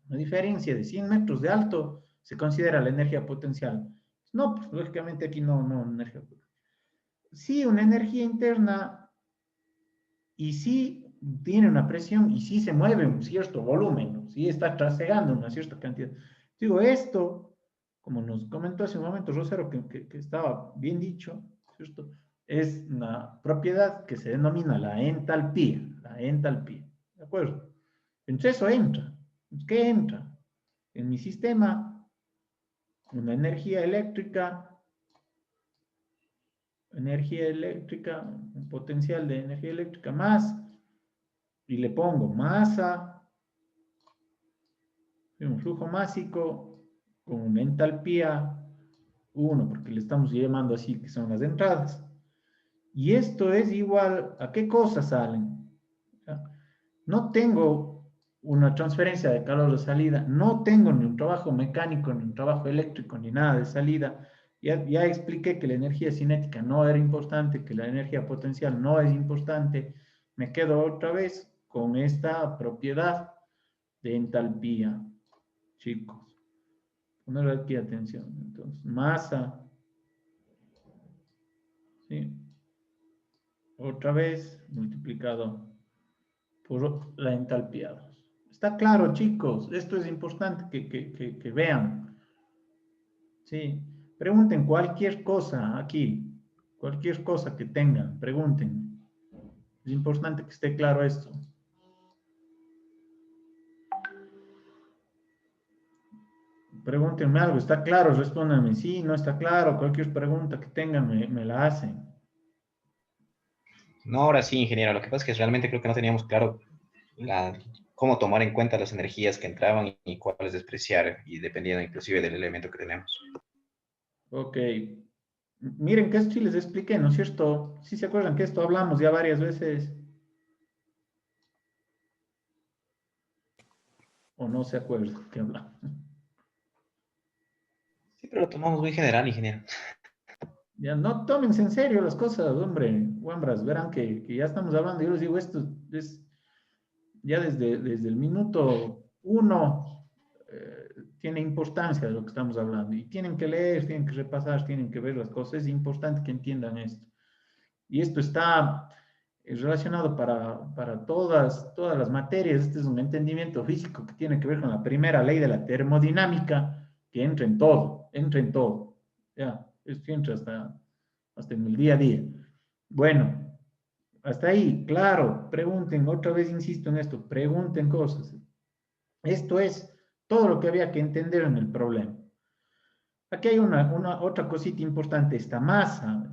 Speaker 1: Una diferencia de 100 metros de alto se considera la energía potencial. No, pues lógicamente aquí no energía potencial. Sí, una energía interna y sí tiene una presión y sí se mueve un cierto volumen, ¿no? Sí está trasegando una cierta cantidad. Digo, esto, como nos comentó hace un momento Rosero, que estaba bien dicho, ¿cierto?, es una propiedad que se denomina la entalpía, ¿de acuerdo? Entonces eso entra. ¿Qué entra? En mi sistema, una energía eléctrica, un potencial de energía eléctrica más, y le pongo masa, un flujo másico con una entalpía 1, porque le estamos llamando así, que son las entradas. Y esto es igual a ¿qué cosas salen? ¿Ya? No tengo una transferencia de calor de salida, no tengo ni un trabajo mecánico, ni un trabajo eléctrico, ni nada de salida. Ya expliqué que la energía cinética no era importante, que la energía potencial no es importante. Me quedo otra vez con esta propiedad de entalpía, chicos. Poner aquí atención. Entonces, masa, ¿sí?, otra vez multiplicado por la entalpía 2. Está claro, chicos. Esto es importante que vean. Sí. Pregunten cualquier cosa aquí. Cualquier cosa que tengan, pregunten. Es importante que esté claro esto. Pregúntenme algo. ¿Está claro? Respóndanme. Sí, no está claro. Cualquier pregunta que tengan me la hacen.
Speaker 4: No, ahora sí, ingeniero. Lo que pasa es que realmente creo que no teníamos claro cómo tomar en cuenta las energías que entraban y cuáles despreciar, y dependiendo inclusive del elemento que tenemos.
Speaker 1: Ok. Miren que esto sí les expliqué, ¿no es cierto? Sí se acuerdan que esto hablamos ya varias veces. ¿O no se acuerdan que hablamos?
Speaker 4: Sí, pero lo tomamos muy general, ingeniero.
Speaker 1: Ya no tómense en serio las cosas, hombre, guambras, verán que ya estamos hablando. Yo les digo, esto es ya desde el minuto 1 tiene importancia de lo que estamos hablando. Y tienen que leer, tienen que repasar, tienen que ver las cosas. Es importante que entiendan esto. Y esto está relacionado para todas las materias. Este es un entendimiento físico que tiene que ver con la primera ley de la termodinámica, que entra en todo. Ya, esto entra hasta en el día a día. Bueno, hasta ahí, claro, pregunten, otra vez insisto en esto, pregunten cosas. Esto es todo lo que había que entender en el problema. Aquí hay otra cosita importante, esta masa,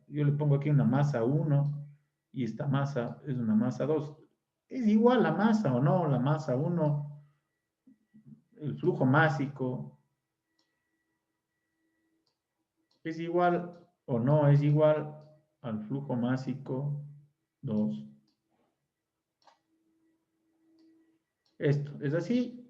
Speaker 1: yo le pongo aquí una masa 1 y esta masa es una masa 2. ¿Es igual la masa o no? La masa 1, el flujo másico, ¿es igual o no es igual al flujo másico 2. ¿Esto es así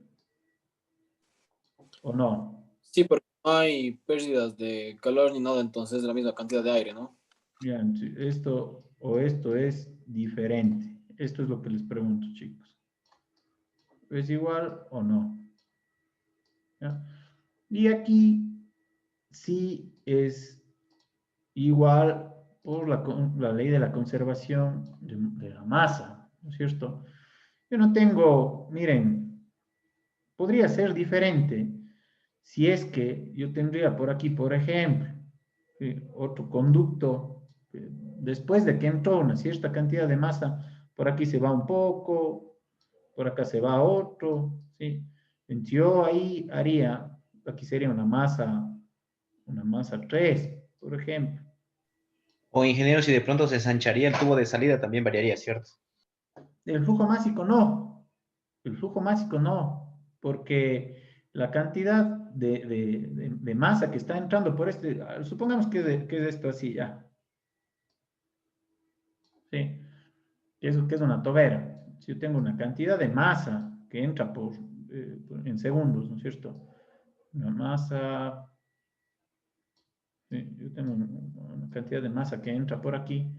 Speaker 1: o no?
Speaker 3: Sí, porque no hay pérdidas de calor ni nada, entonces es la misma cantidad de aire, ¿no?
Speaker 1: Bien, esto o esto es diferente. Esto es lo que les pregunto, chicos. ¿Es igual o no? ¿Ya? Y aquí sí es igual por la ley de la conservación de la masa, ¿no es cierto? Yo no tengo, miren, podría ser diferente si es que yo tendría por aquí, por ejemplo, otro conducto, después de que entró una cierta cantidad de masa, por aquí se va un poco, por acá se va otro, ¿sí? Entonces yo ahí haría, aquí sería una masa 3, por ejemplo.
Speaker 4: O ingeniero, si de pronto se ensancharía el tubo de salida, también variaría, ¿cierto?
Speaker 1: El flujo másico no, porque la cantidad de masa que está entrando por supongamos que es esto así ya. Sí, eso que es una tobera. Si yo tengo una cantidad de masa que entra en segundos, ¿no es cierto? Una masa, sí, yo tengo una cantidad de masa que entra por aquí.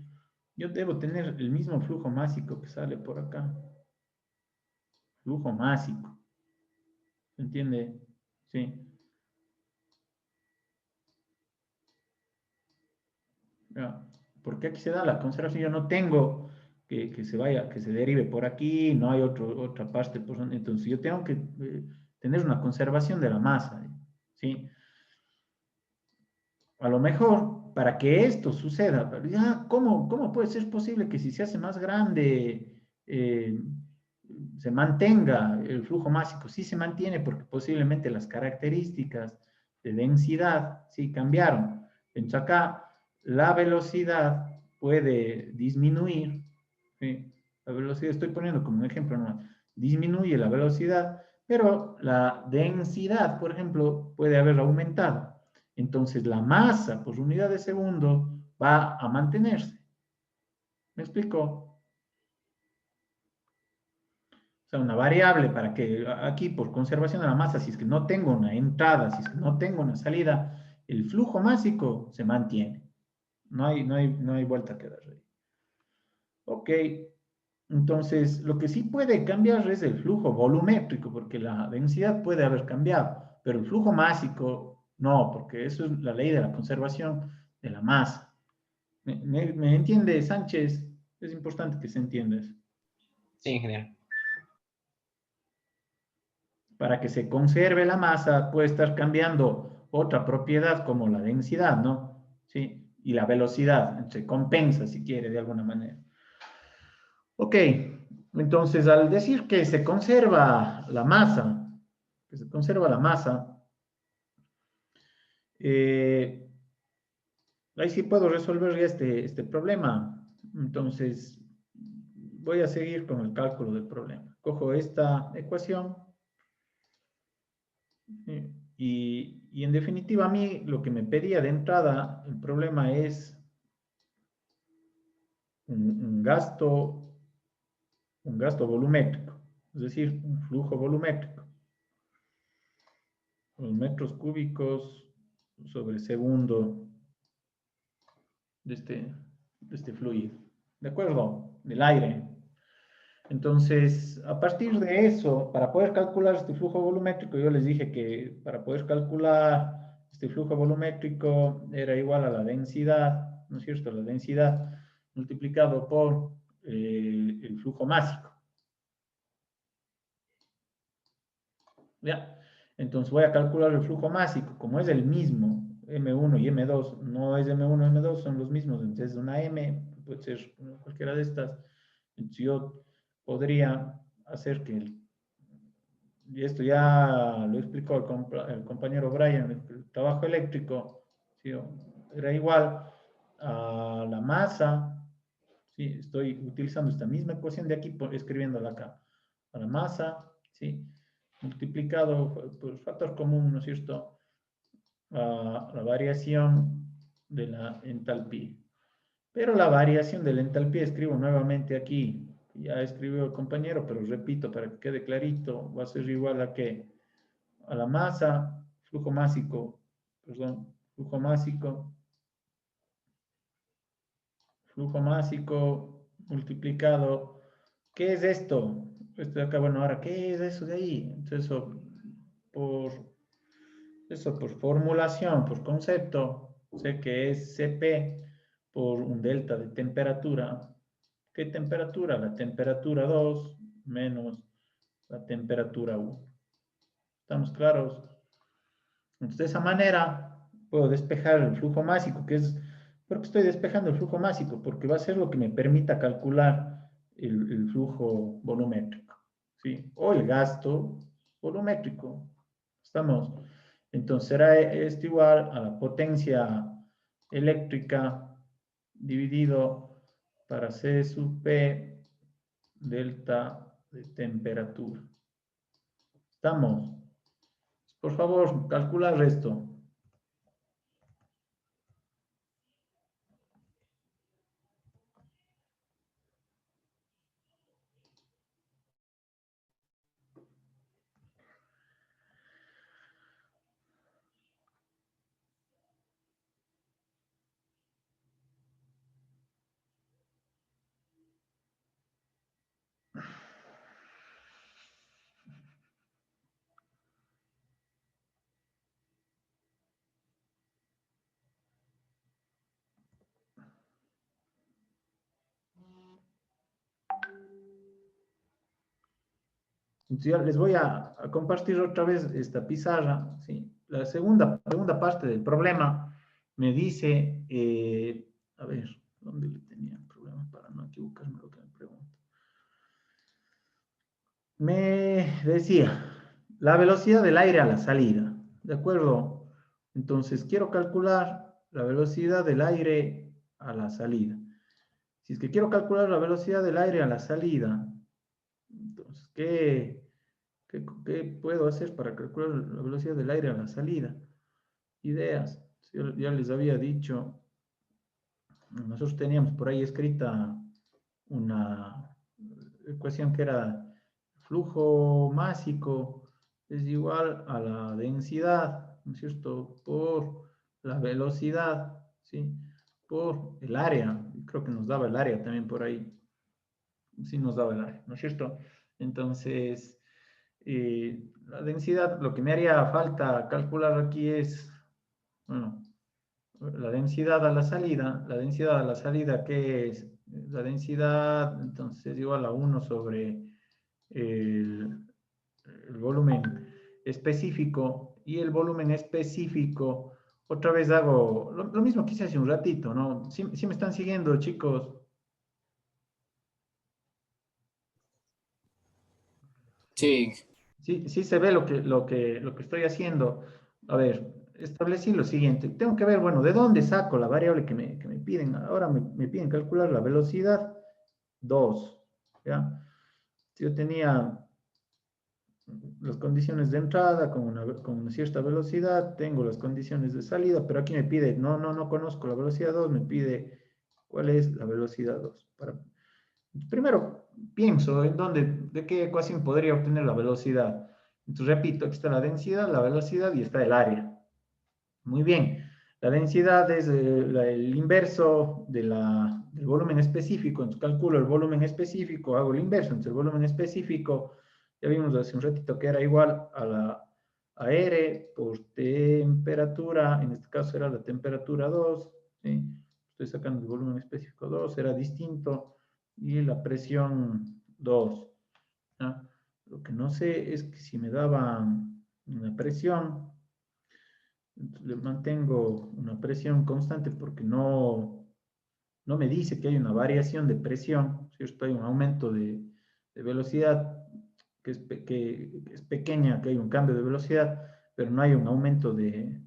Speaker 1: Yo debo tener el mismo flujo másico que sale por acá. Flujo másico. ¿Se entiende? Sí. Ya. Porque aquí se da la conservación. Yo no tengo que se vaya, que se derive por aquí, no hay otra parte. Entonces yo tengo que tener una conservación de la masa. ¿Sí? A lo mejor, para que esto suceda, ya, ¿cómo puede ser posible que si se hace más grande se mantenga el flujo másico? Sí se mantiene porque posiblemente las características de densidad sí cambiaron. Entonces acá la velocidad puede disminuir, ¿sí? La velocidad, estoy poniendo como un ejemplo, ¿no? Disminuye la velocidad, pero la densidad, por ejemplo, puede haber aumentado. Entonces la masa por unidad de segundo va a mantenerse. ¿Me explico? O sea, una variable para que aquí por conservación de la masa, si es que no tengo una entrada, si es que no tengo una salida, el flujo másico se mantiene. No hay vuelta que dar ahí. Ok. Entonces, lo que sí puede cambiar es el flujo volumétrico, porque la densidad puede haber cambiado, pero el flujo másico no, porque eso es la ley de la conservación de la masa. ¿Me entiende, Sánchez? Es importante que se entienda eso.
Speaker 4: Sí, ingeniero.
Speaker 1: Para que se conserve la masa, puede estar cambiando otra propiedad como la densidad, ¿no? ¿Sí? Y la velocidad, se compensa, si quiere, de alguna manera. Ok, entonces al decir que se conserva la masa, ahí sí puedo resolver ya este problema. Entonces, voy a seguir con el cálculo del problema. Cojo esta ecuación y en definitiva a mí lo que me pedía de entrada, el problema es un gasto volumétrico, es decir, un flujo volumétrico. Los metros cúbicos sobre segundo de este fluido. ¿De acuerdo? Del aire. Entonces, a partir de eso, para poder calcular este flujo volumétrico, yo les dije que para poder calcular este flujo volumétrico era igual a la densidad, ¿no es cierto? La densidad multiplicado por el flujo másico. ¿Ya? Entonces voy a calcular el flujo másico, como es el mismo, M1 y M2, no es M1 y M2, son los mismos, entonces una M, puede ser cualquiera de estas, entonces yo podría hacer que, y esto ya lo explicó el compañero Brian, el trabajo eléctrico, ¿sí? Era igual a la masa, ¿sí? Estoy utilizando esta misma ecuación de aquí, escribiéndola acá, a la masa, ¿sí? Multiplicado por factor común, ¿no es cierto? La variación de la entalpía. Pero la variación de la entalpía, escribo nuevamente aquí, ya escribió el compañero, pero repito para que quede clarito, va a ser igual a ¿qué? A la masa, flujo másico multiplicado. ¿Qué es esto? Esto de acá, bueno, ahora, ¿qué es eso de ahí? Entonces, por formulación, por concepto, sé que es Cp por un delta de temperatura. ¿Qué temperatura? La temperatura 2 menos la temperatura 1. ¿Estamos claros? Entonces, de esa manera, puedo despejar el flujo másico, que es... ¿Por qué estoy despejando el flujo másico? Porque va a ser lo que me permita calcular el flujo volumétrico, ¿sí? O el gasto volumétrico. ¿Estamos? Entonces, será esto igual a la potencia eléctrica dividido para C sub P delta de temperatura. ¿Estamos? Por favor, calcular esto. Entonces, ya les voy a compartir otra vez esta pizarra, ¿sí? La segunda parte del problema me dice, a ver, ¿dónde le tenía el problema para no equivocarme lo que me pregunta? Me decía, la velocidad del aire a la salida, ¿de acuerdo? Entonces, quiero calcular la velocidad del aire a la salida. Si es que quiero calcular la velocidad del aire a la salida, entonces, ¿qué puedo hacer para calcular la velocidad del aire a la salida? Ideas. Ya les había dicho, nosotros teníamos por ahí escrita una ecuación que era flujo másico es igual a la densidad, ¿no es cierto?, por la velocidad, ¿sí?, por el área. Creo que nos daba el área también por ahí. Sí nos daba el área, ¿no es cierto? Entonces, la densidad, lo que me haría falta calcular aquí es, bueno, la densidad a la salida. La densidad a la salida, ¿qué es? La densidad, entonces, es igual a 1 sobre el volumen específico. Y el volumen específico, otra vez hago lo mismo que hice hace un ratito, ¿no? ¿Sí me están siguiendo, chicos?
Speaker 3: Sí.
Speaker 1: Sí se ve lo que estoy haciendo. A ver, establecí lo siguiente. Tengo que ver, bueno, ¿de dónde saco la variable que me piden? Ahora me piden calcular la velocidad 2, ¿ya? Yo tenía las condiciones de entrada con una cierta velocidad, tengo las condiciones de salida, pero aquí me pide, no conozco la velocidad 2, me pide cuál es la velocidad 2. Primero pienso de qué ecuación podría obtener la velocidad. Entonces repito, aquí está la densidad, la velocidad y está el área. Muy bien, la densidad es el inverso del volumen específico. Entonces calculo el volumen específico, hago el inverso. Entonces el volumen específico, ya vimos hace un ratito que era igual a R por temperatura, en este caso era la temperatura 2, ¿sí? Estoy sacando el volumen específico 2, era distinto, y la presión 2. ¿Ya? Lo que no sé es que si me daban una presión, le mantengo una presión constante porque no me dice que hay una variación de presión, ¿cierto? Hay un aumento de velocidad que es pequeña, que hay un cambio de velocidad, pero no hay un aumento de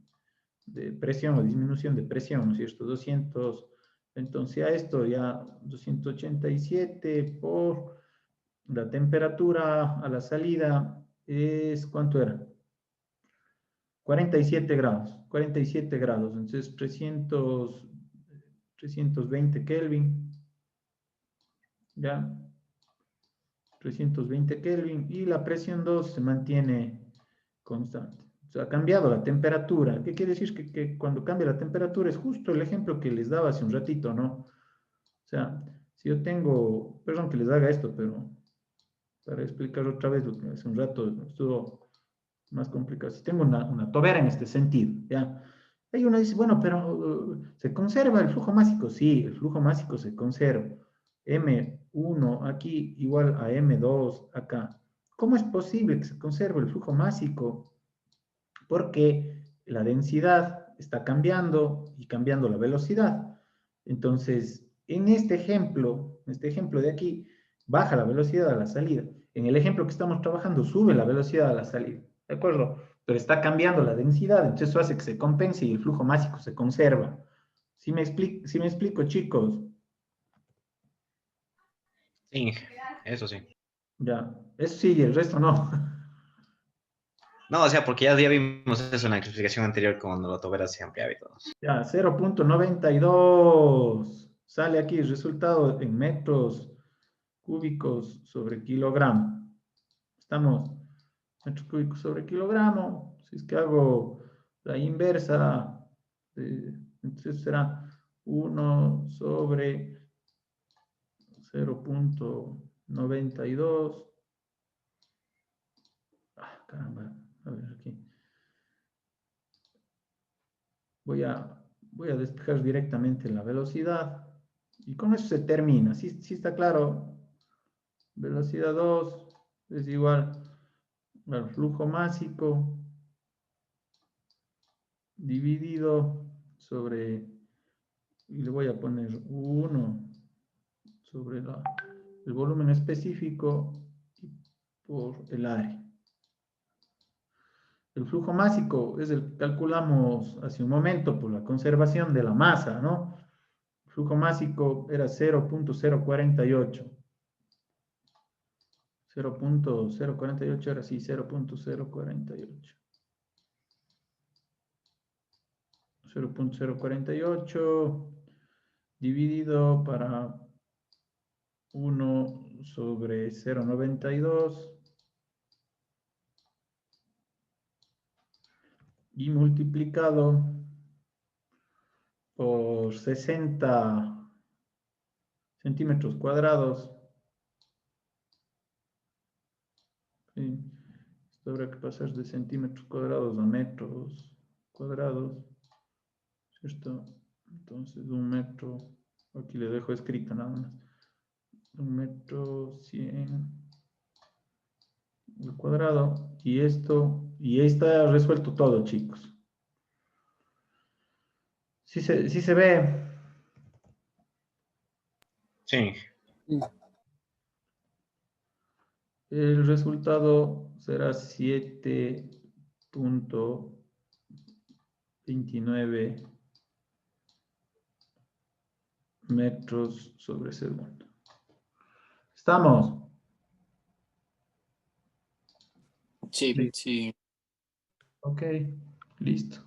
Speaker 1: presión o disminución de presión, ¿no es cierto? 200, entonces a esto ya 287 por la temperatura a la salida es, ¿cuánto era? 47 grados. 47 grados. Entonces, 320 Kelvin. Ya. 320 Kelvin. Y la presión 2 se mantiene constante. O sea, ha cambiado la temperatura. ¿Qué quiere decir? Que cuando cambia la temperatura es justo el ejemplo que les daba hace un ratito, ¿no? O sea, si yo tengo, perdón que les haga esto, pero para explicar otra vez lo que hace un rato estuvo más complicado. Si tengo una tobera en este sentido, ¿ya? Ahí uno dice, bueno, pero ¿se conserva el flujo másico? Sí, el flujo másico se conserva. M1 aquí igual a M2 acá. ¿Cómo es posible que se conserve el flujo másico? Porque la densidad está cambiando y cambiando la velocidad. Entonces, en este ejemplo de aquí, baja la velocidad a la salida. En el ejemplo que estamos trabajando, sube la velocidad a la salida. ¿De acuerdo? Pero está cambiando la densidad, entonces eso hace que se compense y el flujo másico se conserva. ¿Sí me explico, chicos?
Speaker 4: Sí, eso sí.
Speaker 1: Ya, eso sí, el resto no.
Speaker 4: No, o sea, porque ya vimos eso en la explicación anterior cuando la tobera se ampliaba y todo.
Speaker 1: Ya, 0.92. Sale aquí el resultado en metros cúbicos sobre kilogramo. Estamos metros cúbicos sobre kilogramo. Si es que hago la inversa, entonces será 1 sobre 0.92. Caramba, a ver aquí. Voy a despejar directamente la velocidad. Y con eso se termina. ¿Sí está claro? Velocidad 2 es igual al flujo másico dividido sobre, y le voy a poner 1 sobre el volumen específico por el área. El flujo másico es el que calculamos hace un momento por la conservación de la masa, ¿no? El flujo másico era 0.048. 0.048 era así, 0.048. 0.048 dividido para 1 sobre 0.92 y multiplicado por 60 centímetros cuadrados. Sí. Esto habrá que pasar de centímetros cuadrados a metros cuadrados, ¿cierto? Entonces, 1 metro, aquí le dejo escrito nada más. 1 metro 100 al cuadrado. Y esto, y ahí está resuelto todo, chicos. ¿Sí se ve?
Speaker 4: Sí.
Speaker 1: El resultado será 7.29 metros sobre segundo. ¿Estamos?
Speaker 3: Sí, sí.
Speaker 1: Ok, listo.